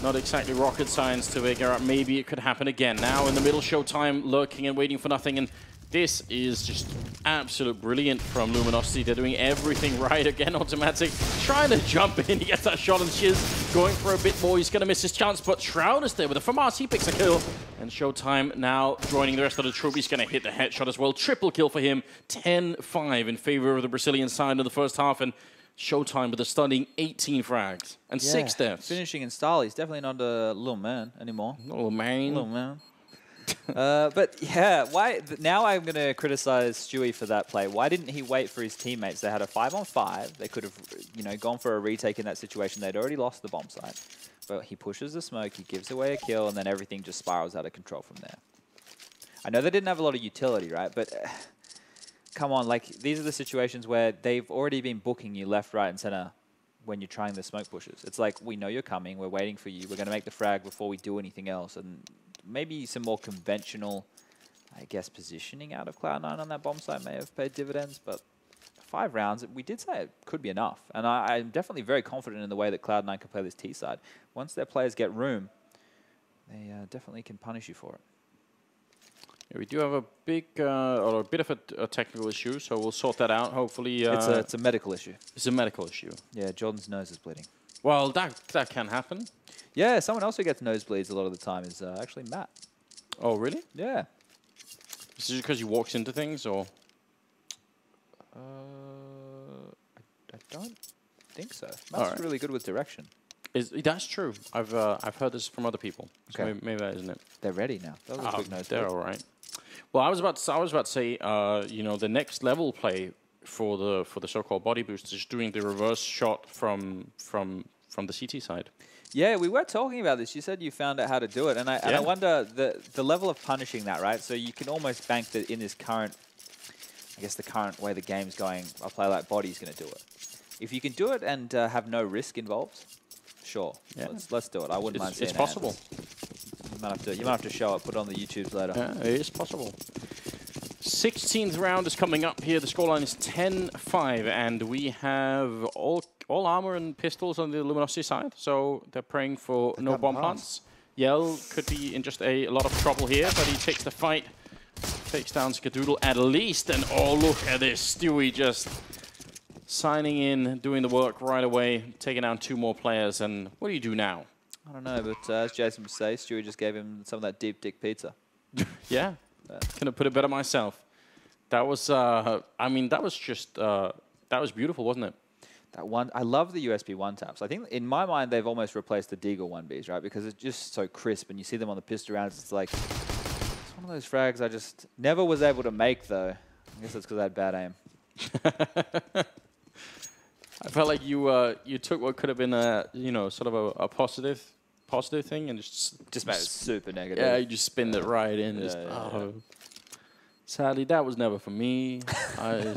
Speaker 6: not exactly rocket science to figure out maybe it could happen again. Now in the middle, Showtime lurking and waiting for nothing, and this is just absolute brilliant from Luminosity. They're doing everything right. Again, Automatic trying to jump in. He gets that shot, and Shiz going for a bit more. He's going to miss his chance, but Shroud is there with a FAMAS. He picks a kill. And Showtime now joining the rest of the troop. He's going to hit the headshot as well. Triple kill for him. 10-5 in favor of the Brazilian side in the first half. And Showtime with a stunning 18 frags and 6 deaths.
Speaker 7: Finishing in style. He's definitely not a little man anymore.
Speaker 6: Little man.
Speaker 7: Little man. But yeah, why now I'm going to criticize Stewie for that play. Why didn't he wait for his teammates? They had a 5-on-5. They could have, you know, gone for a retake in that situation. They'd already lost the bomb site. But he pushes the smoke, he gives away a kill, and then everything just spirals out of control from there. I know they didn't have a lot of utility, right? But come on, like these are the situations where they've already been booking you left, right, and center when you're trying the smoke pushes. It's like, we know you're coming, we're waiting for you, we're going to make the frag before we do anything else. And maybe some more conventional, I guess, positioning out of Cloud9 on that bomb site may have paid dividends, but 5 rounds, we did say it could be enough. And I'm definitely very confident in the way that Cloud9 can play this T side. Once their players get room, they definitely can punish you for it.
Speaker 6: Yeah, we do have a big, or a bit of a technical issue, so we'll sort that out. Hopefully,
Speaker 7: it's a medical issue.
Speaker 6: It's a medical issue.
Speaker 7: Yeah, Jordan's nose is bleeding.
Speaker 6: Well, that can happen.
Speaker 7: Yeah, someone else who gets nosebleeds a lot of the time is actually Matt.
Speaker 6: Oh, really?
Speaker 7: Yeah.
Speaker 6: Is it because he walks into things, or?
Speaker 7: I don't think so. Matt's really good with direction.
Speaker 6: That's true. I've heard this from other people. So
Speaker 7: Okay.
Speaker 6: maybe that isn't it.
Speaker 7: They're ready now. That was a quick nosebleed.
Speaker 6: They're all right. Well, I was about to say, you know, the next level play for the so-called body boost is doing the reverse shot from the CT side.
Speaker 7: Yeah, we were talking about this. You said you found out how to do it, and I wonder the level of punishing that, right? So you can almost bank that in this current, I guess the current way the game's going, a player like Body's going to do it. If you can do it and have no risk involved, sure, let's do it. I wouldn't mind seeing it.
Speaker 6: It's possible.
Speaker 7: You might have to show it, put it on the YouTubes later.
Speaker 6: Yeah, it is possible. 16th round is coming up here. The scoreline is 10-5, and we have all armor and pistols on the Luminosity side, so they're praying for no bomb plants. Yell could be in just a lot of trouble here, but he takes the fight, takes down Skadoodle at least, and oh, look at this. Stewie just signing in, doing the work right away, taking down 2 more players, and what do you do now?
Speaker 7: I don't know, but as Jason would say, Stewie just gave him some of that deep dick pizza.
Speaker 6: Yeah, couldn't have put it better myself. That was, I mean, that was just, that was beautiful, wasn't it?
Speaker 7: That one, I love the USB one taps. I think in my mind they've almost replaced the Deagle 1Bs, right? Because it's just so crisp, and you see them on the pistol rounds. It's like it's one of those frags I just never was able to make, though. I guess that's because I had bad aim.
Speaker 6: I felt like you took what could have been a sort of a positive thing and just
Speaker 7: made it super negative.
Speaker 6: Yeah, you just spinned it right in. Sadly, that was never for me.
Speaker 7: I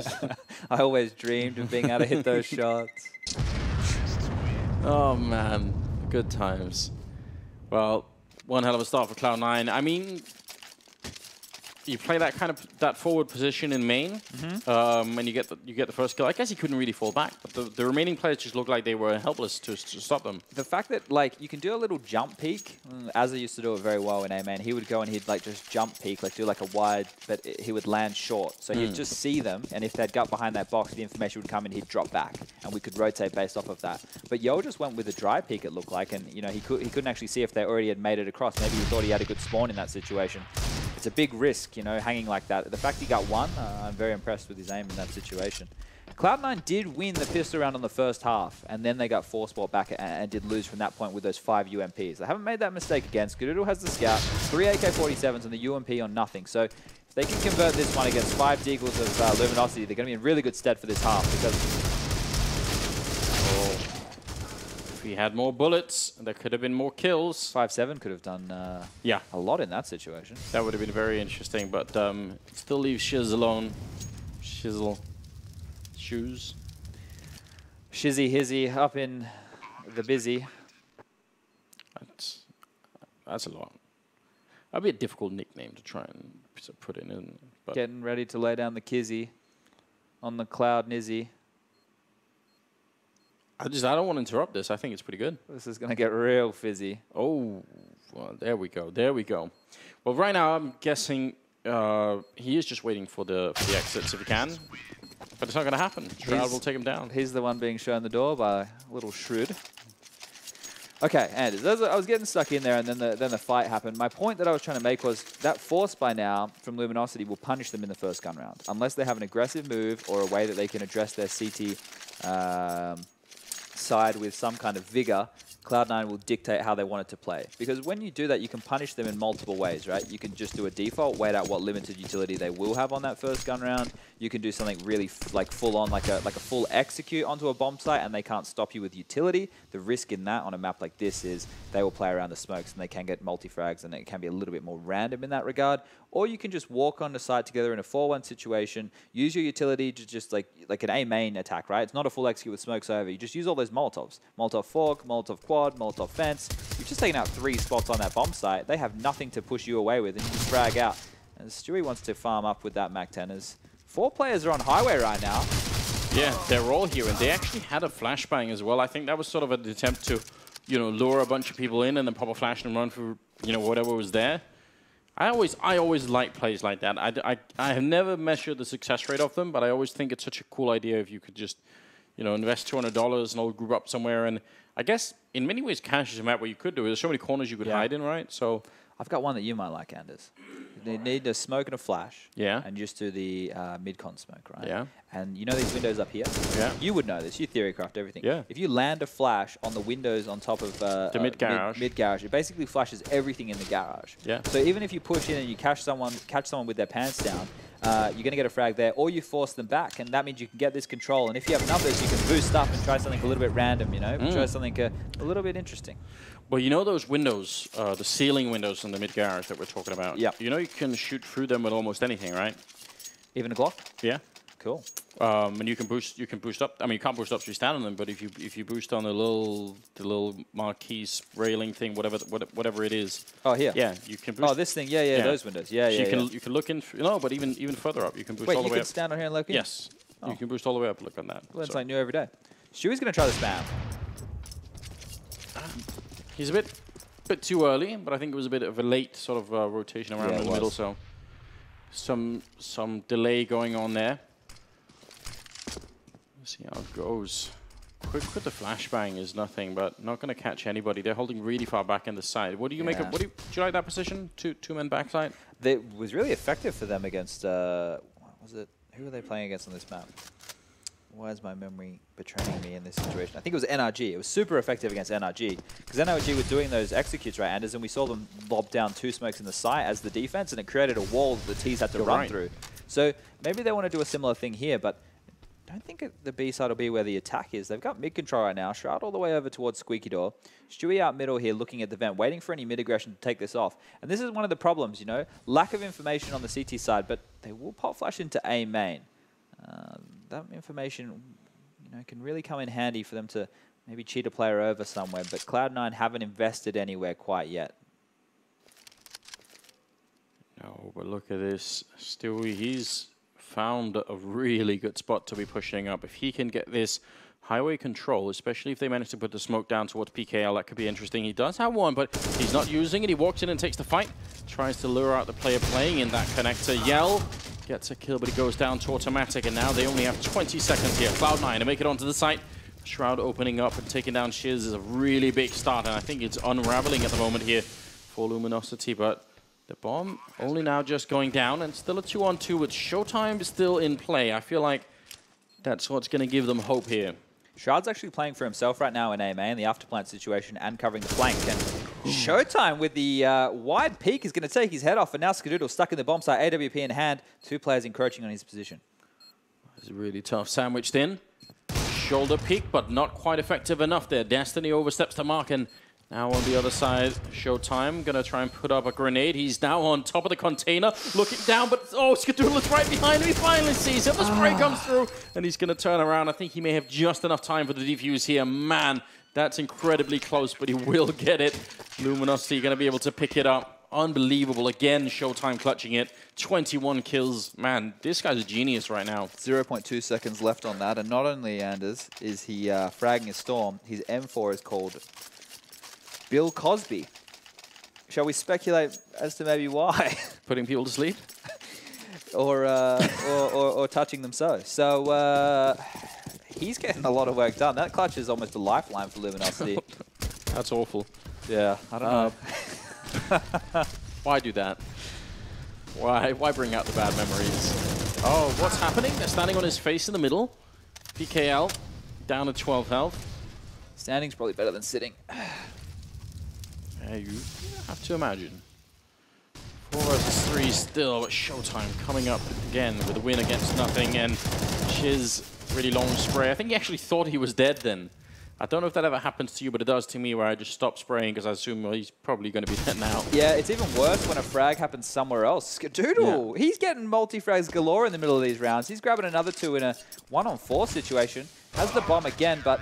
Speaker 7: always dreamed of being able to hit those shots.
Speaker 6: Oh man, good times. Well, one hell of a start for Cloud9. I mean, you play that forward position in main, and you get the first kill. I guess he couldn't really fall back, but the remaining players just looked like they were helpless to stop them.
Speaker 7: The fact that like you can do a little jump peek, Azza used to do it very well in A-main. He would go and he'd like just jump peek, like do like a wide, but he would land short. So he'd just see them, and if they'd got behind that box, the information would come and he'd drop back, and we could rotate based off of that. But Yo just went with a dry peek, it looked like, and you know he couldn't actually see if they already had made it across. Maybe he thought he had a good spawn in that situation. It's a big risk, you know, hanging like that. The fact he got one, I'm very impressed with his aim in that situation. Cloud9 did win the pistol round on the first half, and then they got force bought back and did lose from that point with those 5 UMPs. They haven't made that mistake again. Skadoodle has the scout, 3 AK-47s, and the UMP on nothing. So if they can convert this one against 5 Deagles of Luminosity, they're going to be in really good stead for this half. Because
Speaker 6: if he had more bullets, there could have been more kills.
Speaker 7: 5-7 could have done a lot in that situation.
Speaker 6: That would have been very interesting, but still leaves Shiz alone. Shizzle. Shoes.
Speaker 7: Shizzy Hizzy up in The Busy.
Speaker 6: That's a lot. That'd be a difficult nickname to try and put in. But
Speaker 7: Getting ready to lay down the Kizzy on the Cloud Nizzy.
Speaker 6: I don't want to interrupt this. I think it's pretty good.
Speaker 7: This is going to get real fizzy.
Speaker 6: Oh, well, there we go. There we go. Well, right now I'm guessing he is just waiting for the exits if he can, but it's not going to happen. Shroud will take him down.
Speaker 7: He's the one being shown the door by little Shrewd. Okay, Anders, I was getting stuck in there, and then the fight happened. My point that I was trying to make was that Force by now from Luminosity will punish them in the first gun round, unless they have an aggressive move or a way that they can address their CT side with some kind of vigor. Cloud9 will dictate how they want it to play. Because when you do that, you can punish them in multiple ways, right? You can just do a default, wait out what limited utility they will have on that first gun round. You can do something really full on, like a full execute onto a bomb site, and they can't stop you with utility. The risk in that on a map like this is they will play around the smokes and they can get multi-frags, and it can be a little bit more random in that regard. Or you can just walk on the site together in a 4-1 situation, use your utility to just like an A main attack, right? It's not a full execute with smokes over. You just use all those Molotovs. Molotov fork, Molotov quad, Molotov fence. You've just taken out 3 spots on that bomb site. They have nothing to push you away with, and you just frag out. And Stewie wants to farm up with that MAC-10 as 4 players are on highway right now.
Speaker 6: Yeah, they're all here, and they actually had a flashbang as well. I think that was sort of an attempt to, lure a bunch of people in and then pop a flash and run for, whatever was there. I always like plays like that. I have never measured the success rate of them, but I always think it's such a cool idea if you could just, invest $200 and all group up somewhere. And I guess in many ways, Cash is a map where you could do it. There's so many corners you could hide in, right? So
Speaker 7: I've got one that you might like, Anders. They need a smoke and a flash.
Speaker 6: Yeah.
Speaker 7: And just do the mid-con smoke, right?
Speaker 6: Yeah.
Speaker 7: And you know these windows up here?
Speaker 6: Yeah.
Speaker 7: You would know this. You theorycraft everything.
Speaker 6: Yeah.
Speaker 7: If you land a flash on the windows on top of
Speaker 6: the mid-garage.
Speaker 7: Mid-garage, it basically flashes everything in the garage.
Speaker 6: Yeah.
Speaker 7: So even if you push in and you catch someone with their pants down, you're going to get a frag there, or you force them back, and that means you can get this control. And if you have numbers, you can boost up and try something a little bit random, Try something a little bit interesting.
Speaker 6: Well, those windows, the ceiling windows in the mid-garage that we're talking about?
Speaker 7: Yeah.
Speaker 6: You can shoot through them with almost anything, right?
Speaker 7: Even a Glock?
Speaker 6: Yeah.
Speaker 7: Cool.
Speaker 6: And you can boost up. I mean, you can't boost up so you stand on them, but if you boost on the little marquise railing thing, whatever it is.
Speaker 7: Oh, here.
Speaker 6: Yeah, you can boost.
Speaker 7: Oh, this thing. Yeah, those windows. Yeah,
Speaker 6: so
Speaker 7: yeah.
Speaker 6: You can look in. No, but even further up, you can boost all the way up.
Speaker 7: Wait, you can stand on here and look in?
Speaker 6: Yes. Oh. You can boost all the way up. Look on that.
Speaker 7: Learn something new every day. Stewie's going to try the spam.
Speaker 6: He's a bit too early, but I think it was a bit of a late sort of rotation around in the middle, so some delay going on there. Let's see how it goes. Quick with the flashbang is nothing, but not going to catch anybody. They're holding really far back in the side. What do you make of? Do you like that position? Two men backside.
Speaker 7: It was really effective for them against. What was it? Who were they playing against on this map? Why is my memory betraying me in this situation? I think it was NRG. It was super effective against NRG because NRG were doing those executes, right, Anders? And we saw them lob down 2 smokes in the site as the defense, and it created a wall that the T's had to run through. So maybe they want to do a similar thing here, but I don't think the B side will be where the attack is. They've got mid control right now. Shroud all the way over towards Squeaky Door. Stewie out middle here looking at the vent, waiting for any mid aggression to take this off. And this is one of the problems, lack of information on the CT side, but they will pop flash into A main. That information, can really come in handy for them to maybe cheat a player over somewhere, but Cloud9 haven't invested anywhere quite yet.
Speaker 6: No, but look at this. Stewie, he's found a really good spot to be pushing up. If he can get this highway control, especially if they manage to put the smoke down towards PKL, that could be interesting. He does have one, but he's not using it. He walks in and takes the fight. Tries to lure out the player playing in that connector. Yell gets a kill, but he goes down to automatic, and now they only have 20 seconds here. Cloud9 to make it onto the site. Shroud opening up and taking down Shiz is a really big start, and I think it's unraveling at the moment here for Luminosity, but the bomb only now just going down, and still a 2-on-2 with Showtime still in play. I feel like that's what's going to give them hope here.
Speaker 7: Shroud's actually playing for himself right now in A main, the afterplant situation, and covering the flank. And Showtime with the wide peak is going to take his head off, and now Skadoodle stuck in the bomb site, AWP in hand, 2 players encroaching on his position.
Speaker 6: It's really tough. Sandwiched in. Shoulder peek, but not quite effective enough there. Destiny oversteps the mark, and now on the other side, Showtime gonna try and put up a grenade. He's now on top of the container, looking down, but Skadoodle is right behind him. He finally sees him. The spray comes through, and he's gonna turn around. I think he may have just enough time for the defuse here. Man, That's incredibly close, but he will get it. Luminosity going to be able to pick it up. Unbelievable. Again, Showtime clutching it. 21 kills. Man, this guy's a genius right now.
Speaker 7: 0.2 seconds left on that. And not only, Anders, is he fragging a Storm, his M4 is called Bill Cosby. Shall we speculate as to maybe why?
Speaker 6: Putting people to sleep?
Speaker 7: or touching them so. So he's getting a lot of work done. That clutch is almost a lifeline for Luminosity.
Speaker 6: That's awful.
Speaker 7: Yeah, I don't know.
Speaker 6: Why do that? Why bring out the bad memories? Oh, what's happening? They're standing on his face in the middle. PKL down to 12 health.
Speaker 7: Standing's probably better than sitting.
Speaker 6: Yeah, you have to imagine. 4 versus 3 still, but Showtime coming up again with a win against nothing, and Shiz really long spray. I think he actually thought he was dead then. I don't know if that ever happens to you, but it does to me, where I just stop spraying because I assume, well, he's probably going to be dead now.
Speaker 7: Yeah, it's even worse when a frag happens somewhere else. Skadoodle, he's getting multi-frags galore in the middle of these rounds. He's grabbing another 2 in a 1-on-4 situation. Has the bomb again, but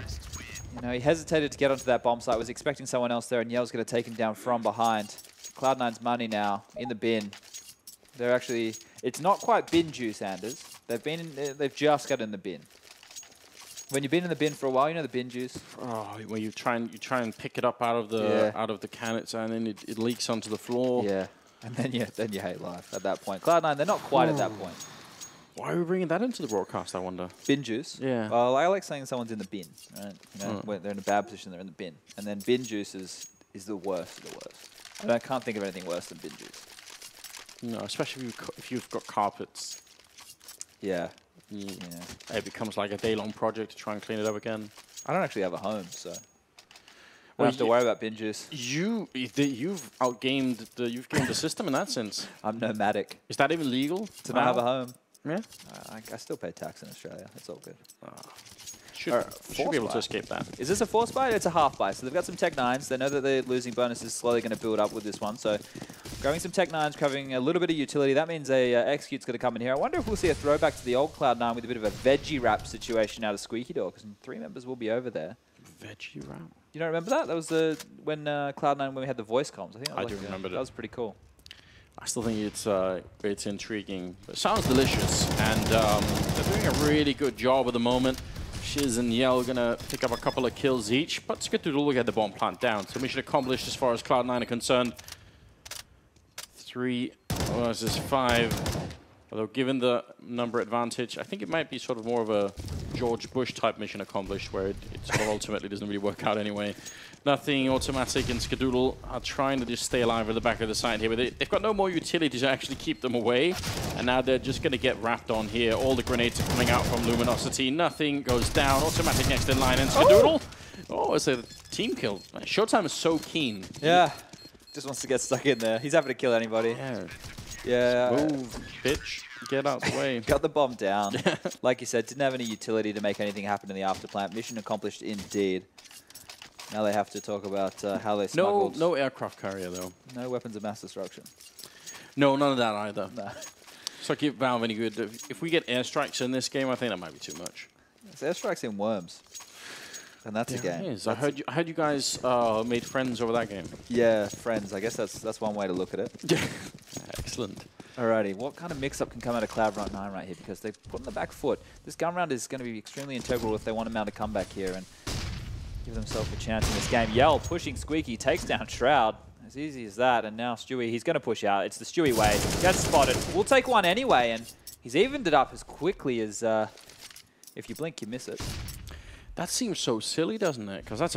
Speaker 7: you know, he hesitated to get onto that bomb site, was expecting someone else there, and Yell's going to take him down from behind. Cloud9's money now in the bin. They're actually, it's not quite bin juice, Anders. They've just got in the bin. When you've been in the bin for a while, you know the bin juice.
Speaker 6: Oh, where you try and pick it up out of the can, and then it leaks onto the floor.
Speaker 7: Yeah, and then you hate life at that point. Cloud9, they're not quite at that point.
Speaker 6: Why are we bringing that into the broadcast, I wonder?
Speaker 7: Bin juice?
Speaker 6: Yeah.
Speaker 7: Well, I like saying someone's in the bin, right? You know, when they're in a bad position, they're in the bin. And then bin juice is the worst of the worst. And I can't think of anything worse than bin juice.
Speaker 6: No, especially if you've got carpets.
Speaker 7: Yeah.
Speaker 6: Yeah. It becomes like a day-long project to try and clean it up again.
Speaker 7: I don't actually have a home, so I don't have to worry about bin juice.
Speaker 6: You've outgamed the system in that sense.
Speaker 7: I'm nomadic.
Speaker 6: Is that even legal
Speaker 7: to not have a home?
Speaker 6: Yeah.
Speaker 7: I still pay tax in Australia. It's all good.
Speaker 6: Should be able to escape that.
Speaker 7: Is this a force buy? It's a half buy. So they've got some Tech 9s. They know that their losing bonus is slowly going to build up with this one. So grabbing some Tech 9s, covering a little bit of utility. That means a Execute's going to come in here. I wonder if we'll see a throwback to the old Cloud9 with a bit of a veggie wrap situation out of Squeaky Door, because 3 members will be over there.
Speaker 6: Veggie wrap?
Speaker 7: You don't remember that? That was when Cloud9, when we had the voice comms. I do remember that. That was pretty cool.
Speaker 6: I still think it's intriguing. It sounds delicious, and they're doing a really good job at the moment. Shiz and Yell gonna pick up a couple of kills each, but Skadoodle will get the bomb plant down. So mission accomplished as far as Cloud9 are concerned. 3 versus 5. Although given the number advantage, I think it might be sort of more of a George Bush type mission accomplished, where it sort of ultimately doesn't really work out anyway. Nothing automatic, and Skadoodle are trying to just stay alive at the back of the site here, but they've got no more utility to actually keep them away, and now they're just going to get wrapped on here. All the grenades are coming out from Luminosity. Nothing goes down. Automatic next in line, and Skadoodle. Oh, it's a team kill. Showtime is so keen.
Speaker 7: Yeah, just wants to get stuck in there. He's happy to kill anybody. Yeah.
Speaker 6: Move, bitch. Get out the way.
Speaker 7: Got the bomb down. Like you said, didn't have any utility to make anything happen in the afterplant. Mission accomplished indeed. Now they have to talk about how they smuggled.
Speaker 6: No aircraft carrier, though.
Speaker 7: No weapons of mass destruction.
Speaker 6: No, none of that either.
Speaker 7: No.
Speaker 6: So keep Valve any good. If we get airstrikes in this game, I think that might be too much.
Speaker 7: It's airstrikes in Worms. And that's a game.
Speaker 6: It is. I heard you guys made friends over that game.
Speaker 7: Yeah, friends. I guess that's one way to look at it.
Speaker 6: Excellent.
Speaker 7: Alrighty, what kind of mix-up can come out of Cloud9 right here? Because they've put on the back foot. This gun round is going to be extremely integral if they want to mount a comeback here and give themselves a chance in this game. Yell pushing Squeaky, takes down Shroud. As easy as that. And now Stewie, he's going to push out. It's the Stewie way. Gets spotted. We'll take one anyway. And he's evened it up as quickly as if you blink, you miss it.
Speaker 6: That seems so silly, doesn't it? Because that's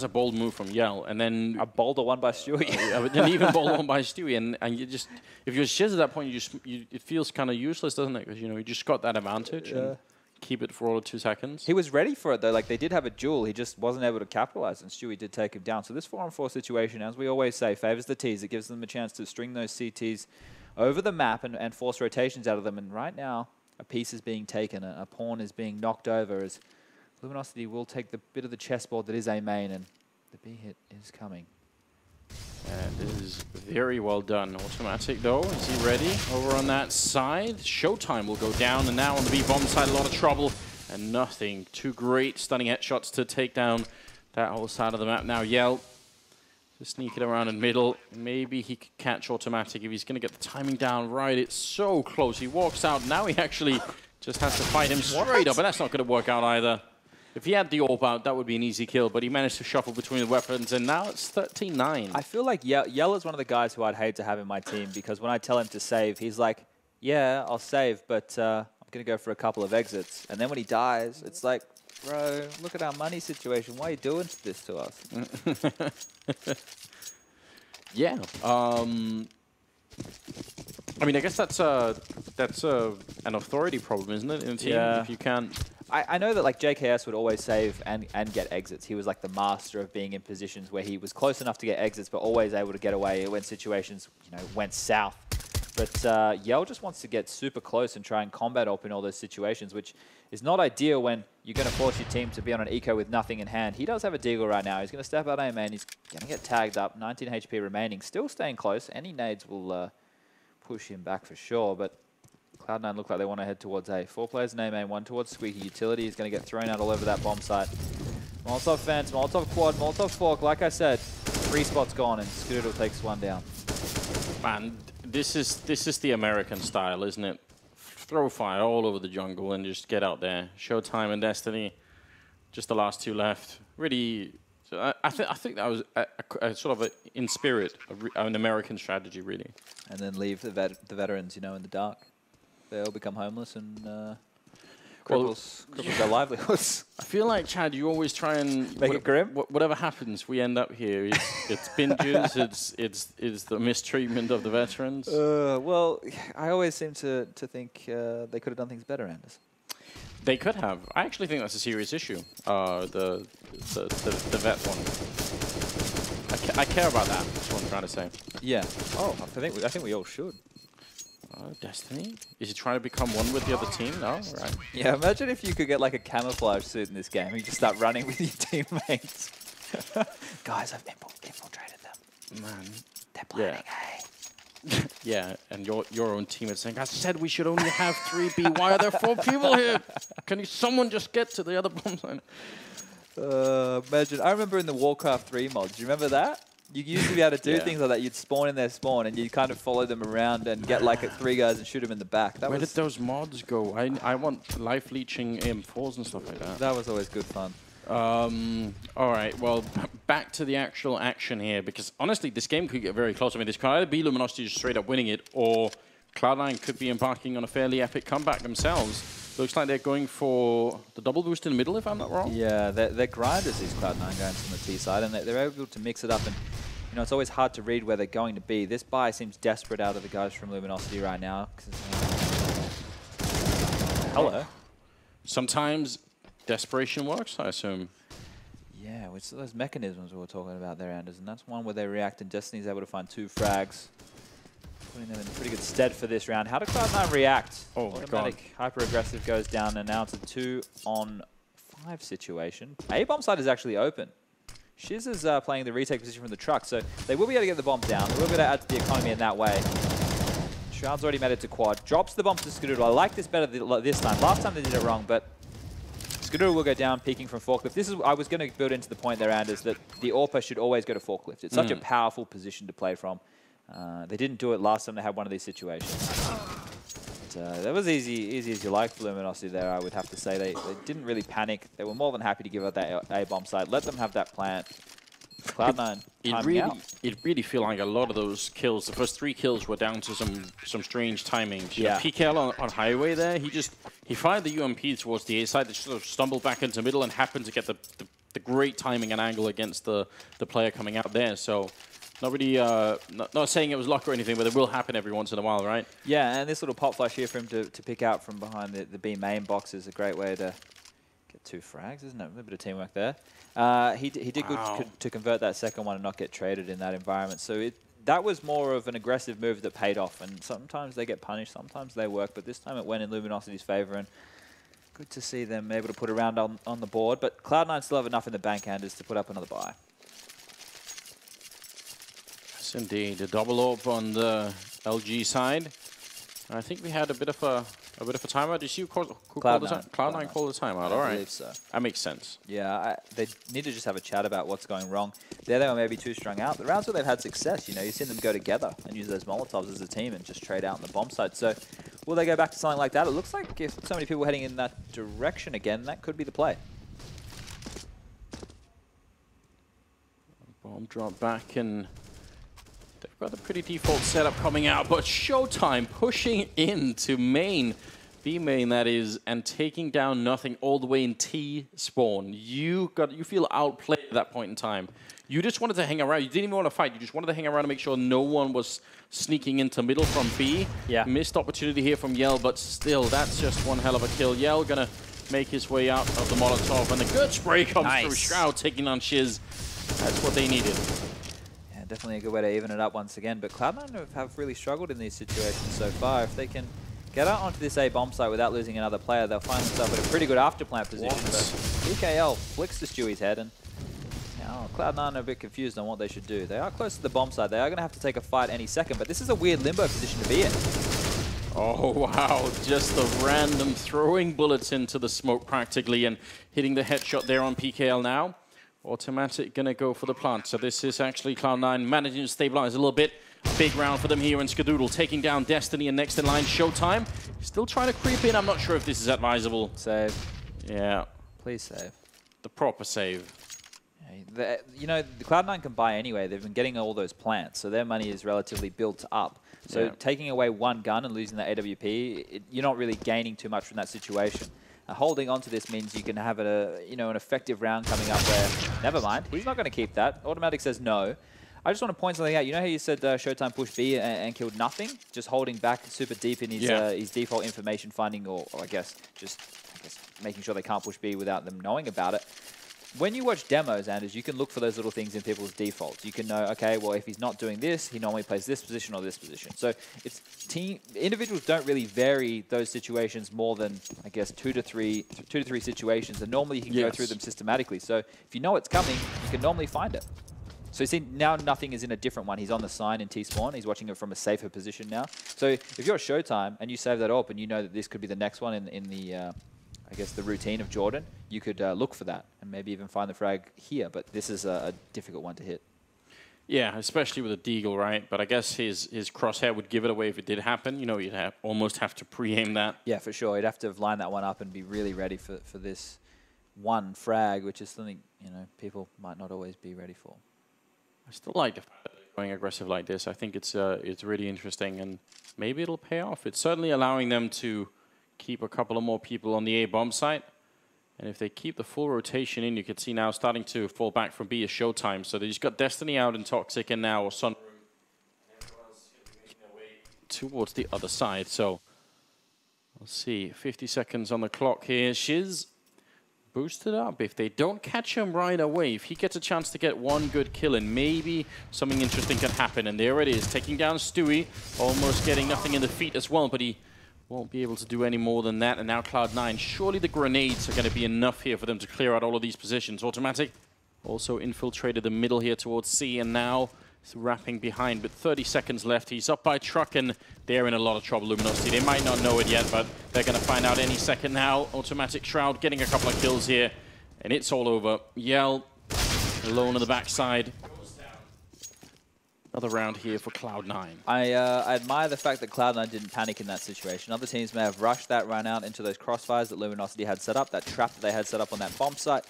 Speaker 6: a bold move from Yell, and then
Speaker 7: a bolder one by Stewie.
Speaker 6: An even bolder one by Stewie, and you just, if you're Shiz at that point, it feels kind of useless, doesn't it? Because you just got that advantage and keep it for all of 2 seconds.
Speaker 7: He was ready for it though. Like they did have a duel, he just wasn't able to capitalize, and Stewie did take him down. So this 4-on-4 situation, as we always say, favors the Ts. It gives them a chance to string those CTs over the map and force rotations out of them. And right now, a piece is being taken, a pawn is being knocked over as Luminosity will take the bit of the chessboard that is A main, and the B hit is coming.
Speaker 6: And it is very well done. Automatic though, is he ready? Over on that side, Showtime will go down, and now on the B bomb side, a lot of trouble, and nothing. 2 great stunning headshots to take down that whole side of the map now. Yell just sneaking around in middle. Maybe he could catch automatic if he's going to get the timing down right. It's so close. He walks out. Now he actually just has to fight him straight up, and that's not going to work out either. If he had the AWP out, that would be an easy kill, but he managed to shuffle between the weapons, and now it's 13-9.
Speaker 7: I feel like Yell is one of the guys who I'd hate to have in my team, because when I tell him to save, he's like, yeah, I'll save, but I'm going to go for a couple of exits. And then when he dies, it's like, bro, look at our money situation. Why are you doing this to us?
Speaker 6: Yeah. I mean, I guess that's an authority problem, isn't it, in a team?
Speaker 7: Yeah.
Speaker 6: If you can't...
Speaker 7: I know that like JKS would always save and get exits. He was like the master of being in positions where he was close enough to get exits, but always able to get away when situations went south. But Yell just wants to get super close and try and combat up in all those situations, which is not ideal when you're going to force your team to be on an eco with nothing in hand. He does have a deagle right now. He's going to step out A main. He's going to get tagged up. 19 HP remaining. Still staying close. Any nades will push him back for sure, but Cloud9 look like they want to head towards A. 4 players in A main, 1 towards Squeaky Utility. He's going to get thrown out all over that bomb site. Molotov fence, Molotov quad, Molotov fork. Like I said, 3 spots gone and Skadoodle takes 1 down.
Speaker 6: Man, this is the American style, isn't it? Throw fire all over the jungle and just get out there. Showtime and Destiny, just the last 2 left. Really, I think that was a sort of in spirit, an American strategy, really.
Speaker 7: And then leave the veterans, in the dark. They all become homeless and cripples their livelihoods.
Speaker 6: I feel like, Chad, you always try and
Speaker 7: make it grim.
Speaker 6: Whatever happens, we end up here. It's binges. it's the mistreatment of the veterans.
Speaker 7: Well, I always seem to think they could have done things better, Anders.
Speaker 6: They could have. I actually think that's a serious issue. The vet one. I care about that. That's what I'm trying to say.
Speaker 7: Yeah. Oh, I think we all should.
Speaker 6: Destiny? Is he trying to become one with the other team? No? Right.
Speaker 7: Yeah, imagine if you could get like a camouflage suit in this game and you just start running with your teammates. Guys, I've infiltrated them.
Speaker 6: Man.
Speaker 7: They're planning A.
Speaker 6: Yeah, and your own team is saying, I said we should only have 3B. Why are there 4 people here? Can someone just get to the other bomb line?
Speaker 7: Imagine. I remember in the Warcraft 3 mods. Do you remember that? You used to be able to do things like that. You'd spawn in their spawn and you'd kind of follow them around and get like 3 guys and shoot them in the back.
Speaker 6: Where did those mods go? I want life leeching AM4s and stuff like that.
Speaker 7: That was always good fun.
Speaker 6: All right, well, back to the actual action here, because honestly, this game could get very close. I mean, this could either be Luminosity just straight up winning it, or Cloud9 could be embarking on a fairly epic comeback themselves. Looks like they're going for the double boost in the middle, if I'm not wrong.
Speaker 7: Yeah, they're grinders, these Cloud9 guys from the T side, and they're able to mix it up. And it's always hard to read where they're going to be. This buy seems desperate out of the guys from Luminosity right now. Hello.
Speaker 6: Sometimes desperation works, I assume.
Speaker 7: Yeah, which those mechanisms we were talking about there, Anders, and that's one where they react, and Destiny's able to find 2 frags, putting them in pretty good stead for this round. How did Cloud9 react?
Speaker 6: Oh my god.
Speaker 7: Hyper-aggressive goes down, and now it's a 2-on-5 situation. A-bomb side is actually open. Shiz is playing the retake position from the truck, so they will be able to get the bomb down. They will be able to add to the economy in that way. Shroud's already made it to quad. Drops the bomb to Skadoodle. I like this better this time. Last time they did it wrong, but Skadoodle will go down, peeking from forklift. I was going to build into the point there, Anders, that the AWPer should always go to forklift. It's such a powerful position to play from. They didn't do it last time they had one of these situations. But, that was easy as you like for Luminosity there, I would have to say. They didn't really panic. They were more than happy to give up that A-bomb site. Let them have that plant. Cloud9
Speaker 6: it really feel like a lot of those kills, the first 3 kills were down to some strange timings.
Speaker 7: Yeah.
Speaker 6: PKL on highway there, he fired the UMP towards the A side, that sort of stumbled back into middle and happened to get the great timing and angle against the player coming out there. So not really, not saying it was luck or anything, but it will happen every once in a while, right?
Speaker 7: Yeah, and this little pop flash here for him to pick out from behind the B main box is a great way to get 2 frags, isn't it? A bit of teamwork there. He did good to convert that second one and not get traded in that environment. So that was more of an aggressive move that paid off. And sometimes they get punished, sometimes they work. But this time it went in Luminosity's favor. And good to see them able to put a round on the board. But Cloud9 still have enough in the bank, Anders, to put up another buy.
Speaker 6: Yes, indeed. A double AWP on the LG side. I think we had a bit of a A bit of a timeout. Did you call the
Speaker 7: Cloud9.
Speaker 6: Cloud9 call the timeout. All
Speaker 7: I
Speaker 6: right.
Speaker 7: believe so.
Speaker 6: That makes sense.
Speaker 7: Yeah, they need to just have a chat about what's going wrong. There they were maybe too strung out. The rounds where they've had success, you know, you've seen them go together and use those Molotovs as a team and just trade out in the bomb site. So will they go back to something like that? It looks like if so many people heading in that direction again, that could be the play.
Speaker 6: Bomb drop back, and they've got a pretty default setup coming out, but Showtime pushing into main, B main that is, and taking down nothing all the way in T spawn. You feel outplayed at that point in time. You just wanted to hang around. You didn't even want to fight. You just wanted to hang around and make sure no one was sneaking into middle from B.
Speaker 2: Yeah.
Speaker 6: Missed opportunity here from Yell, but still, that's just one hell of a kill. Yell gonna make his way out of the Molotov, and the good spray comes through. Shroud taking on Shiz. That's what they needed.
Speaker 7: Yeah, definitely a good way to even it up once again. But Cloud9 have really struggled in these situations so far. If they can get out onto this A bomb site without losing another player, they'll find themselves in a pretty good afterplant position. But PKL flicks to Stewie's head, and now Cloud9 are a bit confused on what they should do. They are close to the bomb site. They are going to have to take a fight any second, but this is a weird limbo position to be in.
Speaker 6: Oh, wow. Just the random throwing bullets into the smoke practically and hitting the headshot there on PKL now. Automatic going to go for the plant. So this is actually Cloud9 managing to stabilize a little bit. Big round for them here in Skadoodle, taking down Destiny, and next in line, Showtime. Still trying to creep in. I'm not sure if this is advisable.
Speaker 7: Save.
Speaker 6: Yeah.
Speaker 7: Please save.
Speaker 6: The proper save.
Speaker 7: You know, the Cloud9 can buy anyway. They've been getting all those plants, so their money is relatively built up. So taking away one gun and losing the AWP, you're not really gaining too much from that situation. Holding on to this means you can have an effective round coming up where, never mind, he's not going to keep that. Automatic says no. I just want to point something out. You know how you said Showtime pushed B and killed nothing? Just holding back super deep in his default information finding, or I guess making sure they can't push B without them knowing about it. When you watch demos, Anders, you can look for those little things in people's defaults. You can know, okay, well, if he's not doing this, he normally plays this position or this position. So it's individuals don't really vary those situations more than, I guess, two to three situations, and normally you can go through them systematically. So if you know it's coming, you can normally find it. So you see, now nothing is in a different one. He's on the sign in T-spawn. He's watching it from a safer position now. So if you're a Showtime and you save that up and you know that this could be the next one in the I guess the routine of Jordan, you could look for that and maybe even find the frag here. But this is a difficult one to hit.
Speaker 6: Yeah, especially with a Deagle, right? But I guess his crosshair would give it away if it did happen. You know, you'd almost have to pre-aim that.
Speaker 7: Yeah, for sure. You'd have to line that one up and be really ready for this one frag, which is something, you know, people might not always be ready for.
Speaker 6: I still like the fact that they're going aggressive like this. I think it's really interesting, and maybe it'll pay off. It's certainly allowing them to keep a couple of more people on the A bomb site. And if they keep the full rotation in, you can see now starting to fall back from B is Showtime. So they just got Destiny out and Toxic, and now Sunroom. And everyone else is going to be making their way towards the other side. So we'll see. 50 seconds on the clock here. Shiz boosted up. If they don't catch him right away, if he gets a chance to get one good kill in, maybe something interesting can happen. And there it is, taking down Stewie, almost getting nothing in the feet as well, but he won't be able to do any more than that. And now Cloud9, surely the grenades are going to be enough here for them to clear out all of these positions. Automatic also infiltrated the middle here towards C, and now it's wrapping behind. But 30 seconds left. He's up by Truck, and they're in a lot of trouble, Luminosity. They might not know it yet, but they're going to find out any second now. Automatic Shroud getting a couple of kills here, and it's all over. Yell alone on the backside. Another round here for Cloud9.
Speaker 7: I admire the fact that Cloud9 didn't panic in that situation. Other teams may have rushed that run out into those crossfires that Luminosity had set up, that trap that they had set up on that bomb site.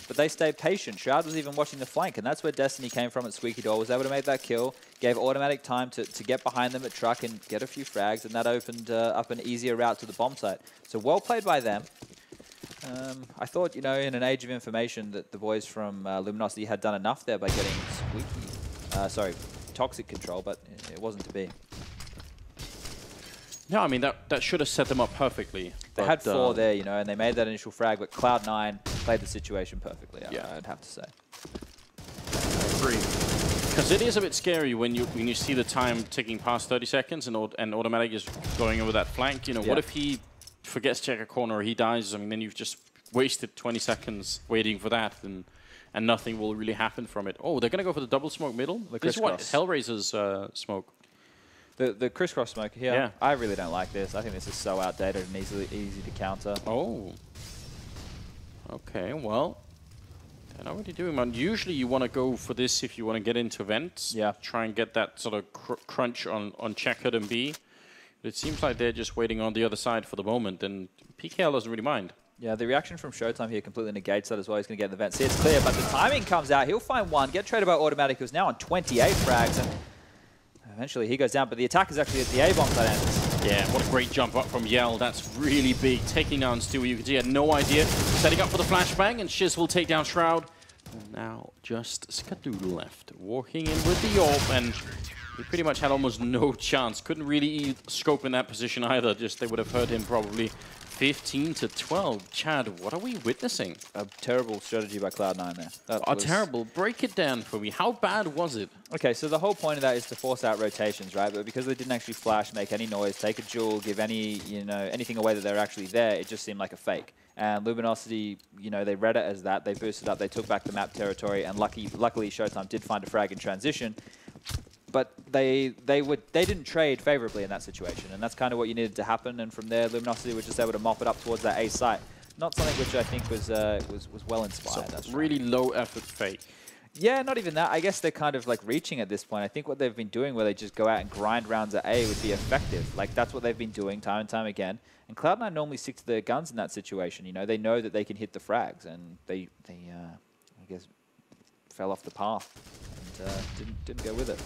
Speaker 7: But they stayed patient. Shroud was even watching the flank, and that's where Destiny came from at Squeaky Door. Was able to make that kill, gave Automatic time to get behind them at Truck and get a few frags, and that opened up an easier route to the bomb site. So well played by them. I thought, you know, in an age of information that the boys from Luminosity had done enough there by getting Squeaky, Toxic control, but it wasn't to be.
Speaker 6: No, I mean, that should have set them up perfectly.
Speaker 7: They had 4 there, you know, and they made that initial frag, but Cloud9 played the situation perfectly, I'd have to say.
Speaker 6: I agree. Because it is a bit scary when you see the time ticking past 30 seconds and Automatic is going over that flank. You know, what if he forgets to check a corner or he dies? I mean, then you've just wasted 20 seconds waiting for that, and nothing will really happen from it. Oh, they're going to go for the double smoke middle? This is what Hellraiser's smoke.
Speaker 7: The crisscross smoke here,
Speaker 6: Yeah.
Speaker 7: I really don't like this. I think this is so outdated and easy to counter.
Speaker 6: Oh. Okay, well, they're not really doing much. Usually you want to go for this if you want to get into vents.
Speaker 7: Yeah.
Speaker 6: Try and get that sort of crunch on checkered and B. But it seems like they're just waiting on the other side for the moment, and PKL doesn't really mind.
Speaker 7: Yeah, the reaction from Showtime here completely negates that as well. He's going to get in the vent. See, it's clear, but the timing comes out. He'll find one, get traded by Automatic, who's now on 28 frags, and eventually he goes down, but the attack is actually at the A-bomb side, Anders.
Speaker 6: Yeah, what a great jump up from Yell. That's really big. Taking down Stewie, you can see he had no idea. Setting up for the flashbang, and Shiz will take down Shroud. And now just Skadoodle left. Walking in with the AWP, and he pretty much had almost no chance. Couldn't really scope in that position either. Just they would have heard him probably. 15 to 12. Chad, what are we witnessing?
Speaker 7: A terrible strategy by Cloud9 there. That was
Speaker 6: Terrible. Break it down for me. How bad was it?
Speaker 7: Okay, so the whole point of that is to force out rotations, right? But because they didn't actually flash, make any noise, take a jewel, give any, anything away that they're actually there, it just seemed like a fake. And Luminosity, they read it as that. They boosted up, they took back the map territory, and luckily Showtime did find a frag in transition. But they didn't trade favorably in that situation, and that's kind of what you needed to happen. And from there, Luminosity was just able to mop it up towards that A site. Not something which I think was well inspired.
Speaker 6: So
Speaker 7: that's
Speaker 6: really low effort fake.
Speaker 7: Yeah, not even that. I guess they're kind of like reaching at this point. I think what they've been doing, where they just go out and grind rounds at A, would be effective. Like that's what they've been doing time and time again. And Cloud9 normally stick to their guns in that situation. They know that they can hit the frags, and they I guess fell off the path and didn't go with it.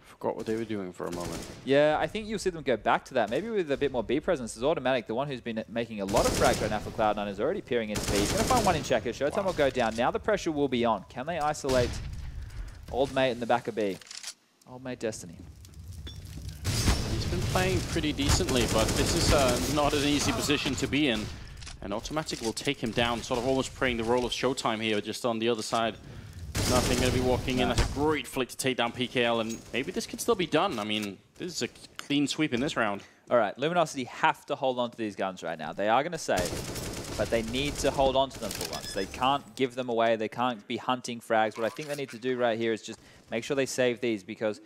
Speaker 6: Forgot what they were doing for a moment.
Speaker 7: Yeah, I think you'll see them go back to that. Maybe with a bit more B presence. As Automatic, the one who's been making a lot of frags right now for Cloud9, is already peering into B. He's going to find one in checker. Showtime will go down. Now the pressure will be on. Can they isolate Old Mate in the back of B? Old Mate Destiny.
Speaker 6: He's been playing pretty decently, but this is not an easy position to be in. And Automatic will take him down, sort of almost playing the role of Showtime here, just on the other side. Nothing going to be walking in. That's a great flick to take down PKL, and maybe this could still be done. I mean, this is a clean sweep in this round.
Speaker 7: All right, Luminosity have to hold on to these guns right now. They are going to save, but they need to hold on to them for once. They can't give them away. They can't be hunting frags. What I think they need to do right here is just make sure they save these, because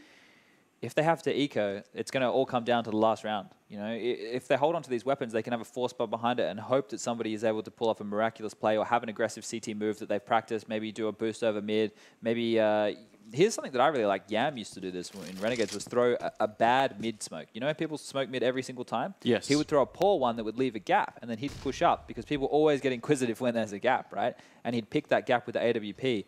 Speaker 7: if they have to eco, it's going to all come down to the last round. If they hold on to these weapons, they can have a force bar behind it and hope that somebody is able to pull off a miraculous play or have an aggressive CT move that they've practiced, maybe do a boost over mid, maybe... here's something that I really like. Yam used to do this in Renegades, was throw a bad mid smoke. People smoke mid every single time?
Speaker 6: Yes.
Speaker 7: He would throw a poor one that would leave a gap, and then he'd push up, because people always get inquisitive when there's a gap, right? And he'd pick that gap with the AWP.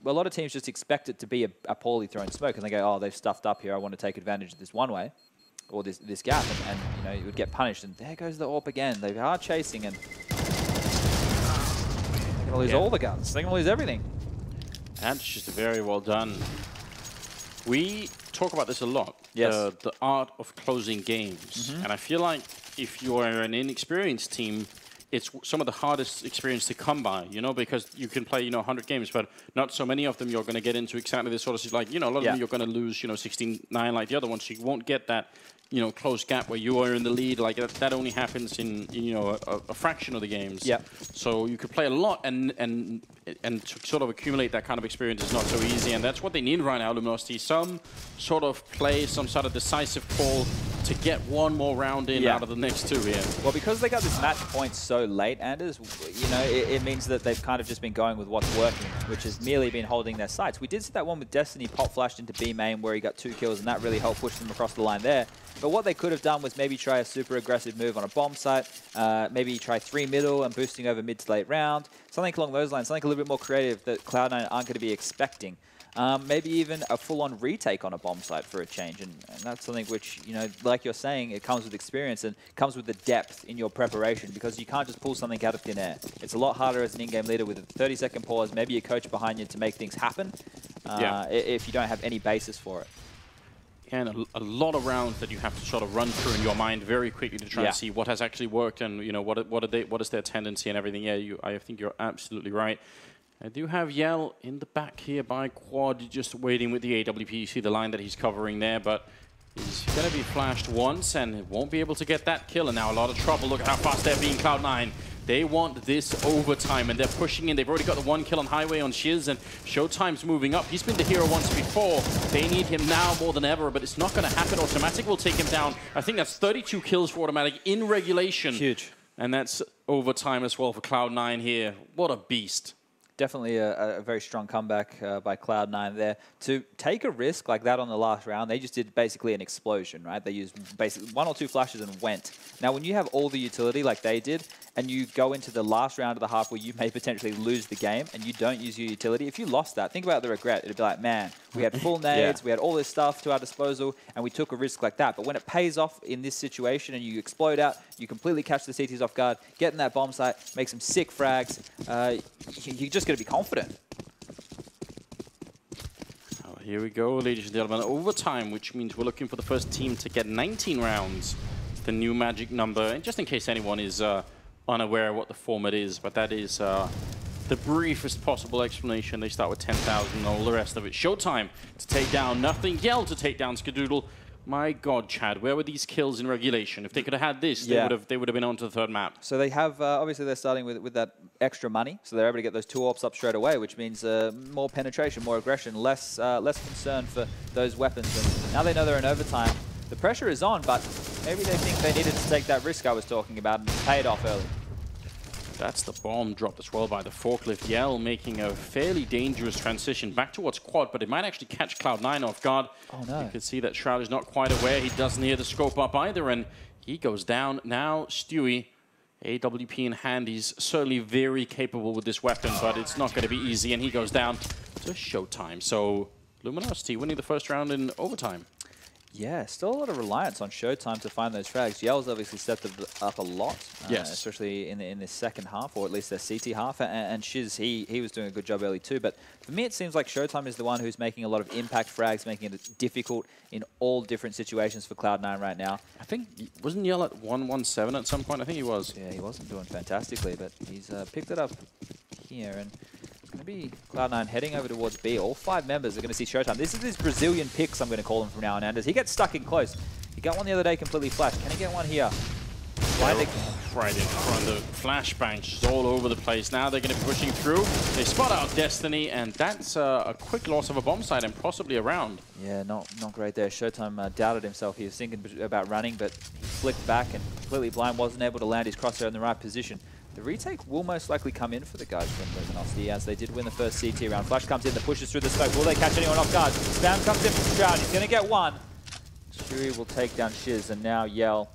Speaker 7: A lot of teams just expect it to be a poorly thrown smoke, and they go, oh, they've stuffed up here. I want to take advantage of this one way, or this gap, and it would get punished. And there goes the AWP again. They are chasing, and they're going to lose all the guns. They're going to lose everything.
Speaker 6: That's just very well done. We talk about this a lot.
Speaker 7: Yes.
Speaker 6: The art of closing games. And I feel like if you're an inexperienced team, it's some of the hardest experience to come by, because you can play, 100 games, but not so many of them you're going to get into exactly this sort of, like, a lot of them you're going to lose, 16-9 like the other ones. So you won't get that, close gap where you are in the lead. Like that only happens in, a fraction of the games.
Speaker 7: Yeah.
Speaker 6: So you could play a lot, and to sort of accumulate that kind of experience is not so easy. And that's what they need right now, Luminosity. Some sort of play, some sort of decisive call to get one more round in out of the next two here.
Speaker 7: Well, because they got this match point so late, Anders, it means that they've kind of just been going with what's working, which has merely been holding their sights. We did see that one with Destiny pop flashed into B main where he got 2 kills, and that really helped push them across the line there. But what they could have done was maybe try a super aggressive move on a bomb site, maybe try 3 middle and boosting over mid to late round, something along those lines, something a little bit more creative that Cloud9 aren't going to be expecting. Maybe even a full-on retake on a bomb site for a change. And that's something which, like you're saying, it comes with experience and comes with the depth in your preparation, because you can't just pull something out of thin air. It's a lot harder as an in-game leader with a 30-second pause, maybe a coach behind you to make things happen if you don't have any basis for it.
Speaker 6: And a lot of rounds that you have to sort of run through in your mind very quickly to try and see what has actually worked and what is their tendency and everything. Yeah, I think you're absolutely right. I do have Yell in the back here by Quad, just waiting with the AWP. You see the line that he's covering there, but he's going to be flashed once and won't be able to get that kill. And now a lot of trouble. Look at how fast they're being, Cloud9. They want this overtime, and they're pushing in. They've already got the 1 kill on Highway on Shiz, and Showtime's moving up. He's been the hero once before. They need him now more than ever, but it's not going to happen. Automatic will take him down. I think that's 32 kills for Automatic in regulation.
Speaker 7: Huge.
Speaker 6: And that's overtime as well for Cloud9 here. What a beast.
Speaker 7: Definitely a very strong comeback by Cloud9 there. To take a risk like that on the last round, they just did basically an explosion, right? They used basically 1 or 2 flashes and went. Now, when you have all the utility like they did, and you go into the last round of the half where you may potentially lose the game, and you don't use your utility, if you lost that, think about the regret. It'd be like, man, we had full nades, we had all this stuff to our disposal, and we took a risk like that. But when it pays off in this situation and you explode out, you completely catch the CTs off guard, get in that bomb site, make some sick frags, you're just going to be confident.
Speaker 6: Oh, here we go, ladies and gentlemen. Overtime, which means we're looking for the first team to get 19 rounds. It's the new magic number. And just in case anyone is unaware of what the format is, but that is the briefest possible explanation. They start with 10,000 and all the rest of it. Showtime to take down Nothing. Yell to take down Skadoodle. My God, Chad, where were these kills in regulation? If they could have had this, they would have been on to the third map.
Speaker 7: So they have, obviously they're starting with that extra money, so they're able to get those 2 AWPs up straight away, which means more penetration, more aggression, less concern for those weapons. And now they know they're in overtime. The pressure is on, but maybe they think they needed to take that risk I was talking about and pay it off early.
Speaker 6: That's the bomb dropped as well by the forklift. Yell making a fairly dangerous transition back towards quad, but it might actually catch Cloud9 off guard.
Speaker 7: Oh no.
Speaker 6: You can see that Shroud is not quite aware. He doesn't hear the scope up either, and he goes down. Now Stewie, AWP in hand, he's certainly very capable with this weapon, but it's not going to be easy, and he goes down to Showtime. So Luminosity winning the first round in overtime.
Speaker 7: Yeah, still a lot of reliance on Showtime to find those frags. Yell's obviously stepped up a lot, especially in this second half, or at least their CT half. And Shiz, he was doing a good job early too. But for me, it seems like Showtime is the one who's making a lot of impact frags, making it difficult in all different situations for Cloud9 right now.
Speaker 6: I think, wasn't Yell at 117 at some point? I think he was.
Speaker 7: Yeah, he wasn't doing fantastically, but he's picked it up here. And going to be Cloud9 heading over towards B. All 5 members are going to see Showtime. This is his Brazilian picks, I'm going to call him from now on, Anders. He gets stuck in close. He got one the other day completely flashed. Can he get one here?
Speaker 6: Right in front of flashbangs just all over the place. Now they're going to be pushing through. They spot out Destiny, and that's a quick loss of a bomb site and possibly a round.
Speaker 7: Yeah, not great there. Showtime doubted himself. He was thinking about running, but he flicked back and completely blind, wasn't able to land his crosshair in the right position. The retake will most likely come in for the guys from Luminosity, as they did win the first CT round. Flash comes in, the pushes through the smoke. Will they catch anyone off guard? Spam comes in from Shroud. He's going to get one. Shuri will take down Shiz, and now Yell.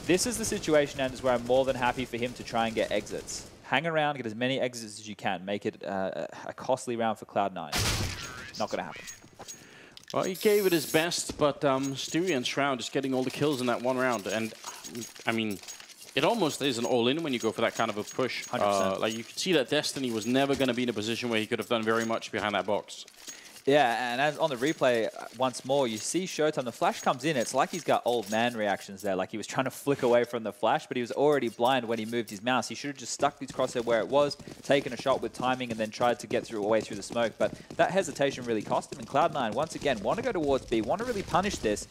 Speaker 7: This is the situation, Anders, where I'm more than happy for him to try and get exits. Hang around, get as many exits as you can. Make it a costly round for Cloud9. Not going to happen.
Speaker 6: Well, he gave it his best, but Stewie and Shroud just getting all the kills in that one round. And, I mean, it almost is an all-in when you go for that kind of a push.
Speaker 7: 100%.
Speaker 6: Like, you could see that Destiny was never going to be in a position where he could have done very much behind that box.
Speaker 7: Yeah, and as on the replay, once more, you see Showtime. The flash comes in. It's like he's got old man reactions there. Like he was trying to flick away from the flash, but he was already blind when he moved his mouse. He should have just stuck his crosshair where it was, taken a shot with timing, and then tried to get away through the smoke. But that hesitation really cost him. And Cloud9, once again, want to go towards B, want to really punish this.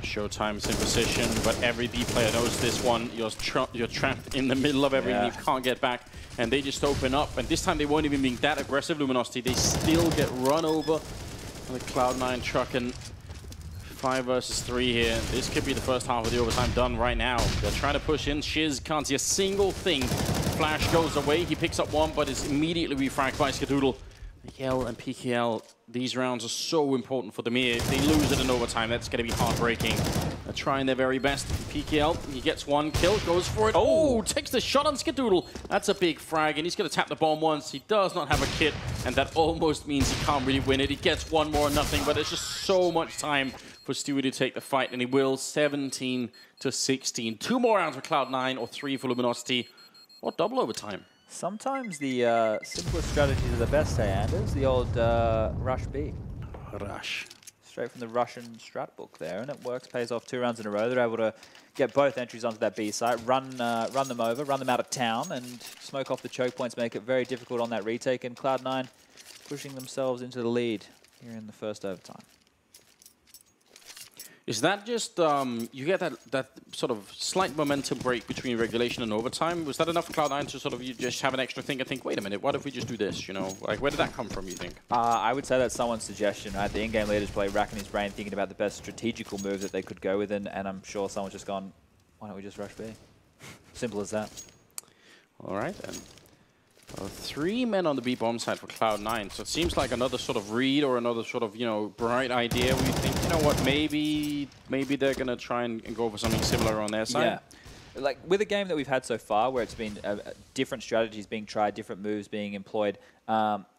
Speaker 6: Showtime's in position, but every B player knows this one. You're trapped in the middle of everything. You can't get back. And they just open up. And this time they weren't even being that aggressive, Luminosity. They still get run over on the Cloud9 truck. And 5 versus 3 here. This could be the first half of the overtime done right now. They're trying to push in. Shiz can't see a single thing. Flash goes away. He picks up one, but is immediately refragged by Skadoodle. Yell and PKL, these rounds are so important for them here. If they lose it in overtime, that's going to be heartbreaking. They're trying their very best. PKL, he gets one kill, goes for it. Oh, takes the shot on Skadoodle. That's a big frag, and he's going to tap the bomb once. He does not have a kit, and that almost means he can't really win it. He gets one more, nothing, but there's just so much time for Stewie to take the fight, and he will. 17 to 16. 2 more rounds for Cloud9, or 3 for Luminosity, or double overtime.
Speaker 7: Sometimes the simplest strategies are the best, hey, Anders? The old Rush B.
Speaker 6: Rush.
Speaker 7: Straight from the Russian strat book there, and it works, pays off 2 rounds in a row. They're able to get both entries onto that B site, run them over, run them out of town, and smoke off the choke points, make it very difficult on that retake, and Cloud9 pushing themselves into the lead here in the first overtime.
Speaker 6: Is that just, you get that sort of slight momentum break between regulation and overtime? Was that enough for Cloud9 to sort of you just have an extra thing and think, wait a minute, what if we just do this, you know? Like, where did that come from, you think?
Speaker 7: I would say that's someone's suggestion, right? The in-game leader's probably racking his brain thinking about the best strategical move that they could go with, and I'm sure someone's just gone, why don't we just rush B? Simple as that.
Speaker 6: All right, then. 3 men on the B bomb side for Cloud9, so it seems like another sort of read or another sort of, you know, bright idea. We think, you know what, maybe they're going to try and go for something similar on their side.
Speaker 7: Yeah. Like, with a game that we've had so far, where it's been different strategies being tried, different moves being employed,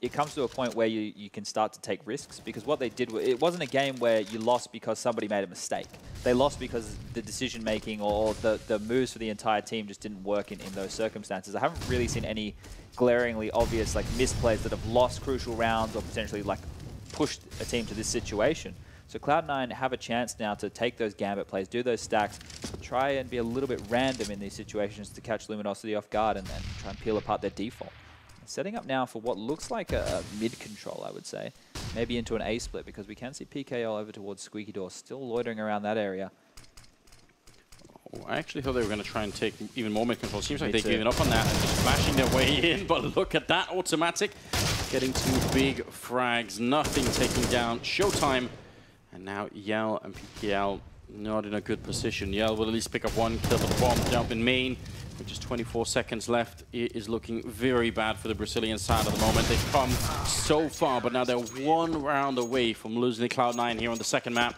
Speaker 7: it comes to a point where you can start to take risks, because what they did, it wasn't a game where you lost because somebody made a mistake. They lost because the decision-making or the moves for the entire team just didn't work in those circumstances. I haven't really seen any glaringly obvious like misplays that have lost crucial rounds or potentially like pushed a team to this situation. So Cloud9 have a chance now to take those gambit plays, do those stacks, try and be a little bit random in these situations to catch Luminosity off guard and then try and peel apart their default. Setting up now for what looks like a mid-control, I would say. Maybe into an A split, because we can see PKL over towards Squeaky Door, still loitering around that area.
Speaker 6: Oh, I actually thought they were going to try and take even more mid-control. Seems like they've given up on that and just flashing their way in, but look at that automatic. Getting 2 big frags, nothing taking down Showtime. And now Yell and PKL not in a good position. Yell will at least pick up 1 kill for the bomb jump in main. With just 24 seconds left, it is looking very bad for the Brazilian side at the moment. They've come so far, but now they're 1 round away from losing the Cloud9 here on the second map.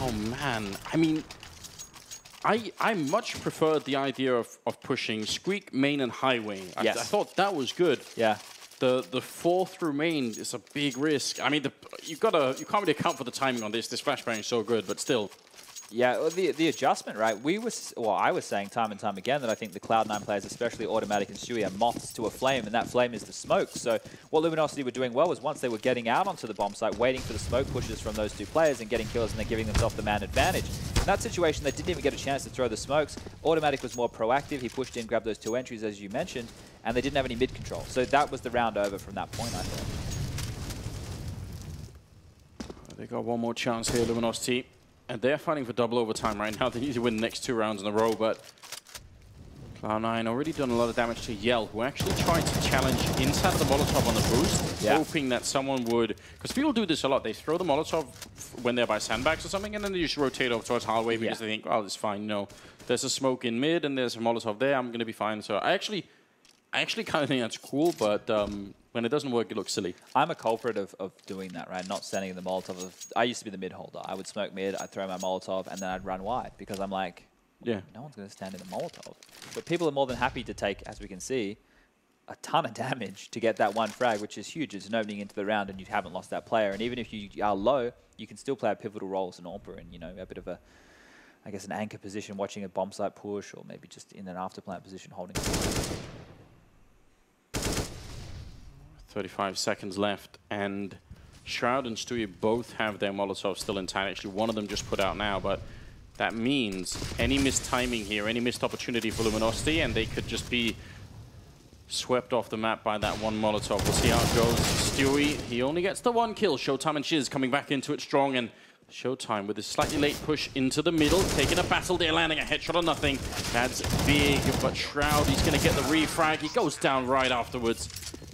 Speaker 6: Oh man, I mean, I much preferred the idea of pushing Squeak, main, and highway.
Speaker 7: Yes.
Speaker 6: I thought that was good.
Speaker 7: Yeah.
Speaker 6: The 4 through main is a big risk. I mean, you can't really account for the timing on this. This flashbang is so good, but still.
Speaker 7: Yeah, well, the adjustment, right? I was saying time and time again that I think the Cloud9 players, especially Automatic and Stewie, are moths to a flame, and that flame is the smoke. So what Luminosity were doing well was once they were getting out onto the bomb site, waiting for the smoke pushes from those 2 players and getting kills, and then giving themselves the man advantage. In that situation, they didn't even get a chance to throw the smokes. Automatic was more proactive. He pushed in, grabbed those 2 entries, as you mentioned, and they didn't have any mid control. So that was the round over from that point, I thought.
Speaker 6: They got 1 more chance here, Luminosity. And they're fighting for double overtime right now. They need to win the next 2 rounds in a row, but Cloud9 already done a lot of damage to Yell, who actually tried to challenge inside of the Molotov on the boost, hoping that someone would... Because people do this a lot. They throw the Molotov when they're by sandbags or something, and then they just rotate over towards hallway because they think, oh, it's fine. No, there's a smoke in mid, and there's a Molotov there. I'm going to be fine. So I actually kind of think that's cool, but... when it doesn't work, it looks silly. I'm
Speaker 7: a culprit of doing that, right? Not standing in the Molotov. I used to be the mid holder. I would smoke mid, I'd throw my Molotov, and then I'd run wide because I'm like, no one's going to stand in the Molotov. But people are more than happy to take, as we can see, a ton of damage to get that 1 frag, which is huge. It's an opening into the round, and you haven't lost that player. And even if you are low, you can still play a pivotal role as an AWPer and, you know, a bit of a, I guess, an anchor position, watching a bomb site push, or maybe just in an afterplant position holding.
Speaker 6: 35 seconds left, and Shroud and Stewie both have their Molotov still intact. Actually, one of them just put out now, but that means any missed timing here, any missed opportunity for Luminosity, and they could just be swept off the map by that 1 Molotov. We'll see how it goes. Stewie, he only gets the 1 kill. Showtime and Shiz coming back into it strong, and Showtime with a slightly late push into the middle, taking a battle there, landing a headshot on nothing. That's big, but Shroud, he's going to get the refrag. He goes down right afterwards.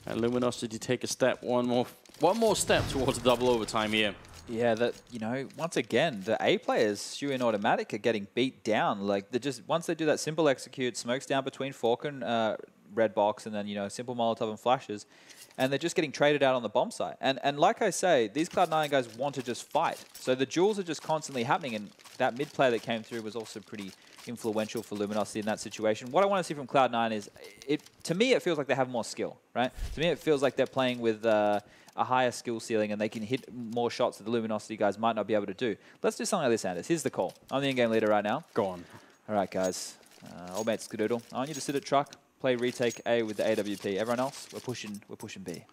Speaker 6: And Luminosity take a step, one more step towards double overtime here.
Speaker 7: Yeah, that, you know, once again, the A players, Stewie and Automatic, are getting beat down. Like, they just, once they do that simple execute, smokes down between Falcon, red box, and then, you know, simple Molotov and flashes, and they're just getting traded out on the bomb site. And like I say, these Cloud9 guys want to just fight. So the duels are just constantly happening, and that mid player that came through was also pretty influential for Luminosity in that situation. What I want to see from Cloud9 is, to me, it feels like they have more skill, right? To me, it feels like they're playing with a higher skill ceiling, and they can hit more shots that the Luminosity guys might not be able to do. Let's do something like this, Anders. Here's the call. I'm the in-game leader right now.
Speaker 6: Go on.
Speaker 7: All right, guys. Old mate Skadoodle, I want you to sit at truck, play retake A with the AWP. Everyone else, we're pushing B.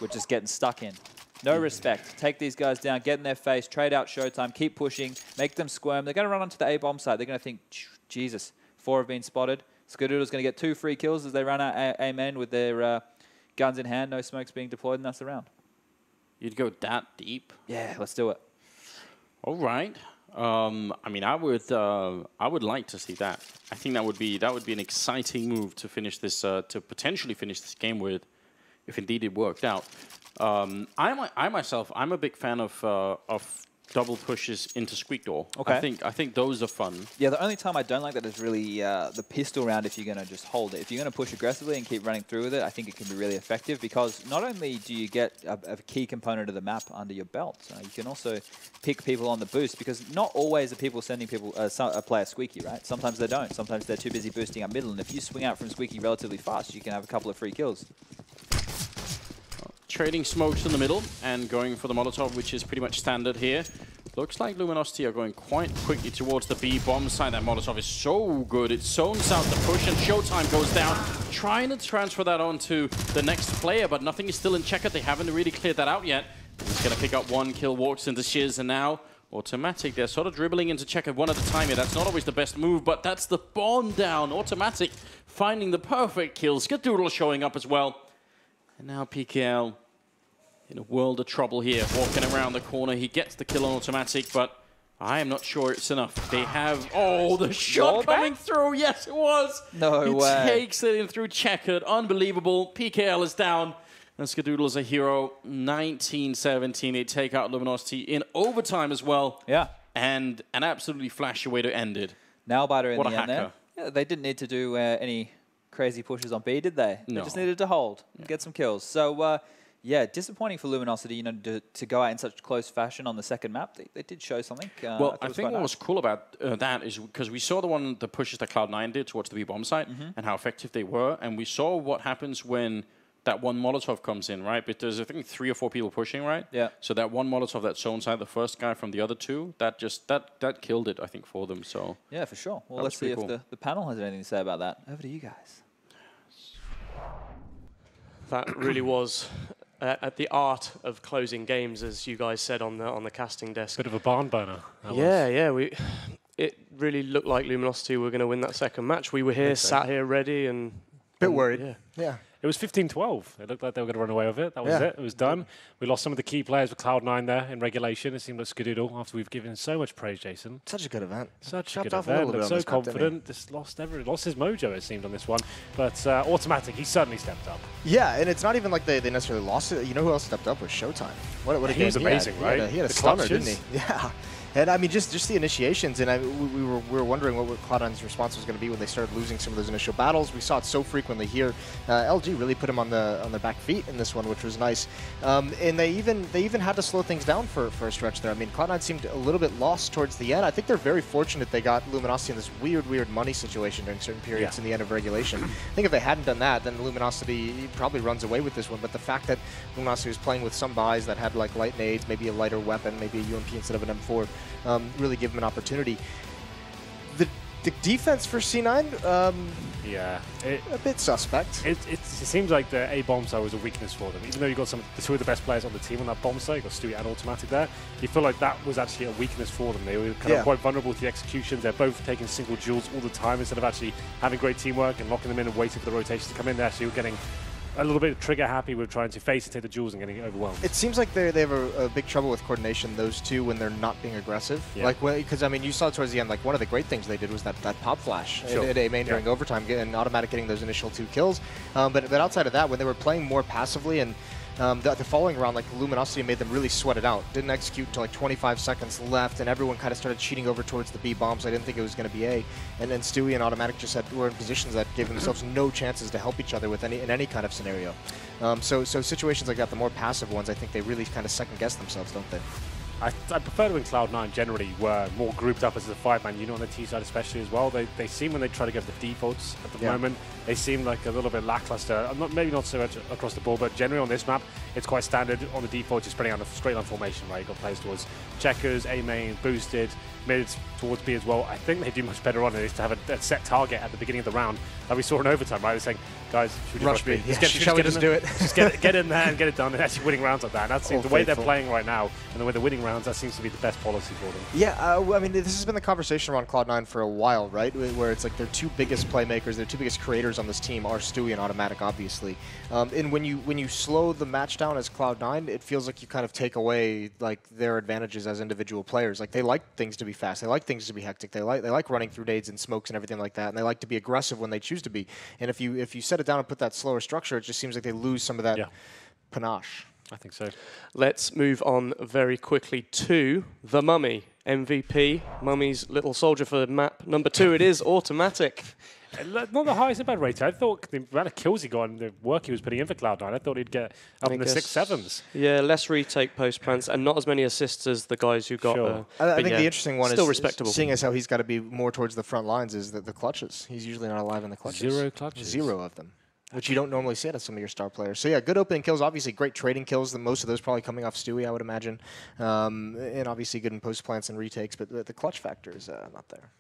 Speaker 7: We're just getting stuck in. No respect. Take these guys down, get in their face, trade out Showtime, keep pushing, make them squirm. They're going to run onto the A bomb site. They're going to think, Jesus, 4 have been spotted. Skadoodle's going to get 2 free kills as they run out A main with their guns in hand, no smokes being deployed, and that's the round.
Speaker 6: You'd go that deep?
Speaker 7: Yeah, let's do it.
Speaker 6: All right. I mean, I would like to see that. I think that would be an exciting move to finish this, to potentially finish this game with, if indeed it worked out. I myself, I'm a big fan of double pushes into Squeak Door.
Speaker 7: Okay.
Speaker 6: I think those are fun.
Speaker 7: Yeah, the only time I don't like that is really the pistol round if you're going to just hold it. If you're going to push aggressively and keep running through with it, I think it can be really effective because not only do you get a key component of the map under your belt, you can also pick people on the boost because not always are people sending people a player Squeaky, right? Sometimes they don't. Sometimes they're too busy boosting up middle, and if you swing out from Squeaky relatively fast, you can have a couple of free kills.
Speaker 6: Trading smokes in the middle and going for the Molotov, which is pretty much standard here. Looks like Luminosity are going quite quickly towards the B bomb side. That Molotov is so good. It zones out the push and Showtime goes down. Trying to transfer that onto the next player, but nothing is still in Checkered. They haven't really cleared that out yet. He's going to pick up one kill, walks into Shiz, and now Automatic. They're sort of dribbling into Checkered one at a time here. That's not always the best move, but that's the bomb down. Automatic finding the perfect kill. Skadoodle showing up as well. And now PKL in a world of trouble here, walking around the corner. He gets the kill on Automatic, but I am not sure it's enough. They have... Oh, the shot coming through. Yes, it was.
Speaker 7: No way.
Speaker 6: He takes it in through Checkered. Unbelievable. PKL is down. And Skadoodle is a hero. 19-17. They take out Luminosity in overtime as well.
Speaker 7: Yeah.
Speaker 6: And an absolutely flashy way to end it.
Speaker 7: Nailbiter in
Speaker 6: What
Speaker 7: the
Speaker 6: a
Speaker 7: end there.
Speaker 6: hacker.
Speaker 7: Yeah, they didn't need to do any crazy pushes on B, did they?
Speaker 6: No.
Speaker 7: They just needed to hold and get some kills. So, yeah, disappointing for Luminosity, you know, to go out in such close fashion on the second map. They did show something.
Speaker 6: Well, I think what was cool about that is because we saw the pushes that Cloud9 did towards the B-bomb site and how effective they were, and we saw what happens when that one Molotov comes in, right? But there's, I think, 3 or 4 people pushing, right?
Speaker 7: Yeah.
Speaker 6: So that one Molotov that zones out the first guy from the other two, that killed it, I think, for them. So
Speaker 7: yeah, for sure. Well,
Speaker 6: That
Speaker 7: let's
Speaker 6: was
Speaker 7: see if
Speaker 6: pretty cool.
Speaker 7: the panel has anything to say about that. Over to you guys.
Speaker 1: That really was at the art of closing games, as you guys said on the casting desk.
Speaker 2: Bit of a barn burner. that was.
Speaker 1: Yeah. It really looked like Luminosity were going to win that second match. We were here,
Speaker 2: so.
Speaker 1: sat here ready, and
Speaker 3: Bit worried.
Speaker 1: Yeah.
Speaker 3: Yeah.
Speaker 2: It was 15-12. It looked like they were going to run away with it. That was it. It was done. We lost some of the key players with Cloud9 there in regulation. It seemed like Skadoodle after we've given so much praise, Jason.
Speaker 3: Such a good event.
Speaker 2: Such a
Speaker 3: Chopped
Speaker 2: good
Speaker 3: off a little
Speaker 2: event.
Speaker 3: bit on
Speaker 2: So
Speaker 3: this map, didn't he?
Speaker 2: confident. Just lost his mojo, it seemed, on this one. But Automatic, he certainly stepped up.
Speaker 3: Yeah, and it's not even like they necessarily lost it. You know who else stepped up was Showtime. What a
Speaker 2: He
Speaker 3: game
Speaker 2: was
Speaker 3: had.
Speaker 2: amazing, right?
Speaker 3: He had a
Speaker 2: The
Speaker 3: stunner,
Speaker 2: clutches.
Speaker 3: didn't he? Yeah. And I mean, just the initiations, and we were wondering what Cloud9's response was going to be when they started losing some of those initial battles. We saw it so frequently here. LG really put him on their back feet in this one, which was nice. And they even had to slow things down for a stretch there. I mean, Cloud9 seemed a little bit lost towards the end. I think they're very fortunate they got Luminosity in this weird money situation during certain periods in the end of regulation. I think if they hadn't done that, then Luminosity probably runs away with this one. But the fact that Luminosity was playing with some buys that had like light nades, maybe a lighter weapon, maybe a UMP instead of an M4, really give them an opportunity. The defense for C9,
Speaker 2: Yeah.
Speaker 3: a bit suspect.
Speaker 2: It seems like the A bomb site was a weakness for them. Even though you got the two of the best players on the team on that bomb site, you got Stewie and Automatic there, you feel like that was actually a weakness for them. They were kind of quite vulnerable to the executions. They're both taking single duels all the time instead of actually having great teamwork and locking them in and waiting for the rotations to come in. They're actually getting a little bit trigger happy with trying to face and take the duels and getting overwhelmed.
Speaker 3: It seems like they have a big trouble with coordination, those two, when they're not being aggressive.
Speaker 2: Yeah.
Speaker 3: Like, because I mean, you saw towards the end, like one of the great things they did was that pop flash
Speaker 2: Sure.
Speaker 3: at A main during overtime, and Automatic getting those initial 2 kills. But outside of that, when they were playing more passively and the following round, like Luminosity made them really sweat it out. Didn't execute until like 25 seconds left, and everyone kind of started cheating over towards the B bombs. I didn't think it was going to be A. And then Stewie and Automatic just were in positions that gave themselves no chances to help each other with in any kind of scenario. So situations like that, the more passive ones, I think they really kind of second guess themselves, don't they?
Speaker 2: I prefer when Cloud9 generally were more grouped up as a 5-man unit on the T side especially as well. They seem, when they try to go for the defaults at the moment, they seem like a little bit lackluster. Maybe not so much across the board, but generally on this map, it's quite standard. On the default, you're spreading out a straight line formation, right? You've got players towards checkers, A main, boosted, mid towards B as well. I think they do much better on it is to have a set target at the beginning of the round. Like we saw in overtime, right? They're saying, guys, should we
Speaker 3: Rush B. Yeah, shall we just do it?
Speaker 2: Just get in there and get it done, and actually winning rounds like that. And that seems the way they're playing right now, and the way they're winning rounds, that seems to be the best policy for them.
Speaker 3: Yeah, I mean, this has been the conversation around Cloud9 for a while, right? Where it's like their 2 biggest playmakers, their 2 biggest creators on this team are Stewie and Automatic, obviously. And when you slow the match down as Cloud9, it feels like you kind of take away like their advantages as individual players. Like they like things to be fast. They like things to be hectic. They like running through nades and smokes and everything like that. And they like to be aggressive when they choose to be. And if you set it down and put that slower structure, it just seems like they lose some of that panache.
Speaker 2: I think so.
Speaker 1: Let's move on very quickly to the Mummy. MVP, Mummy's little soldier for map number 2. It is automatic.
Speaker 2: Not the highest event rate. I thought the amount of kills he got and the work he was putting in for Cloud9, I thought he'd get up in the 6-7s.
Speaker 1: Yeah, less retake post plants and not as many assists as the guys who got.
Speaker 2: Sure.
Speaker 3: I think the interesting one
Speaker 1: still
Speaker 3: is
Speaker 1: respectable.
Speaker 3: Seeing as how he's got to be more towards the front lines is that the clutches. He's usually not alive in the clutches.
Speaker 2: 0 clutches.
Speaker 3: 0 of them, which you don't normally see out of some of your star players. So yeah, good opening kills. Obviously, great trading kills. Most of those probably coming off Stewie, I would imagine, and obviously good in post plants and retakes. But the clutch factor is not there.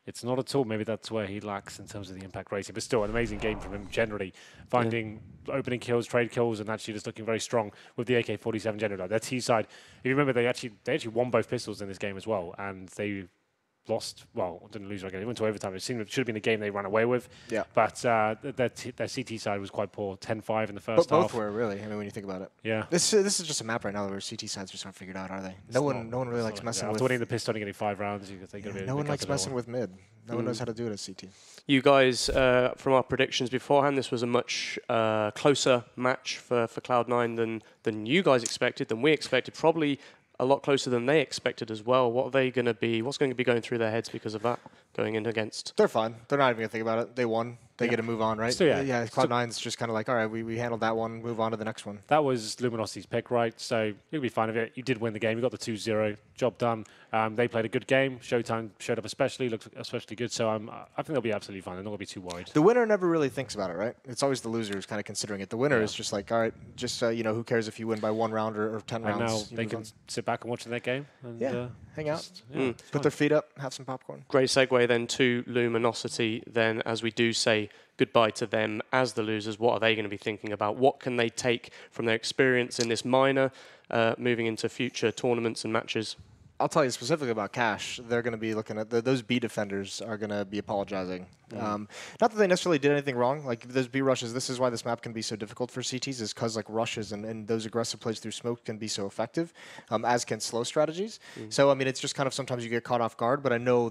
Speaker 2: It's not at all. Maybe that's where he lacks in terms of the impact rating. But still, an amazing game from him generally. Finding opening kills, trade kills, and actually just looking very strong with the AK-47 generally. Their T side, if you remember, they actually won both pistols in this game as well. And they lost, well, didn't lose again. They went to overtime. It should have been a game they ran away with.
Speaker 3: Yeah.
Speaker 2: But their CT side was quite poor. 10-5 in the first half.
Speaker 3: Both were, really. I mean, when you think about it.
Speaker 2: Yeah.
Speaker 3: This is just a map right now where CT sides just aren't figured out, are they? No one really likes messing with.
Speaker 2: After winning the pistol and getting 5 rounds, you think
Speaker 3: no one likes messing with mid. No one knows how to do it at CT.
Speaker 1: You guys, from our predictions beforehand, this was a much closer match for Cloud9 than you guys expected, than we expected. Probably a lot closer than they expected as well. What are they going to be? What's going to be going through their heads because of that? Going in against?
Speaker 3: They're fine. They're not even going to think about it. They won. They get to move on, right?
Speaker 2: So,
Speaker 3: Cloud9's just kind of like, all right, we handled that one. Move on to the next one.
Speaker 2: That was Luminosity's pick, right? So you'll be fine with it. You did win the game. You got the 2-0. Job done. They played a good game. Showtime showed up especially. Looked especially good. So I think they'll be absolutely fine. They're not going to be too worried.
Speaker 3: The winner never really thinks about it, right? It's always the loser who's kind of considering it. The winner is just like, all right, just who cares if you win by 1 round or 10 rounds?
Speaker 2: And now they can sit back and watch the next game. And,
Speaker 3: hang out. Put their feet up, have some popcorn.
Speaker 1: Great segue then to Luminosity. Then, as we do say goodbye to them as the losers, what are they going to be thinking about? What can they take from their experience in this minor, moving into future tournaments and matches?
Speaker 3: I'll tell you specifically about Cash. They're going to be looking at those B defenders are going to be apologizing. Not that they necessarily did anything wrong. Like those B rushes, this is why this map can be so difficult for CTs, is because like rushes and those aggressive plays through smoke can be so effective, as can slow strategies. So I mean, it's just kind of sometimes you get caught off guard. But I know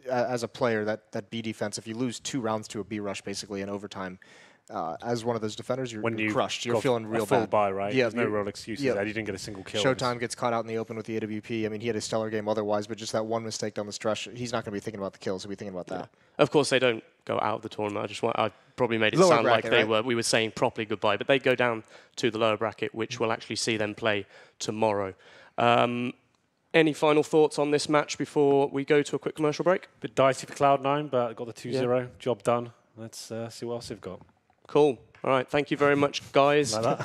Speaker 3: as a player that B defense, if you lose 2 rounds to a B rush basically in overtime. As one of those defenders, you're crushed. You're feeling real bad.
Speaker 2: Full buy, right?
Speaker 3: Yeah,
Speaker 2: there's no real excuses. You didn't get a single kill.
Speaker 3: Showtime gets caught out in the open with the AWP. I mean, he had a stellar game otherwise, but just that one mistake down the stretch, he's not going to be thinking about the kills. He'll be thinking about that.
Speaker 1: Of course, they don't go out of the tournament. I probably made it
Speaker 3: Lower
Speaker 1: sound
Speaker 3: bracket,
Speaker 1: like we were saying properly goodbye, but they go down to the lower bracket, which we'll actually see them play tomorrow. Any final thoughts on this match before we go to a quick commercial break?
Speaker 2: Bit dicey for Cloud9, but got the 2-0. Job done. Let's see what else they've got.
Speaker 1: Cool. All right, thank you very much, guys.
Speaker 2: Like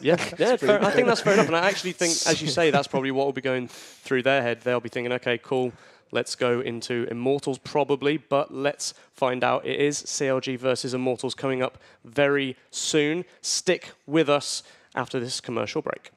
Speaker 1: yeah, I think that's fair enough. And I actually think, as you say, that's probably what will be going through their head. They'll be thinking, okay, cool, let's go into Immortals probably, but let's find out. It is CLG versus Immortals coming up very soon. Stick with us after this commercial break.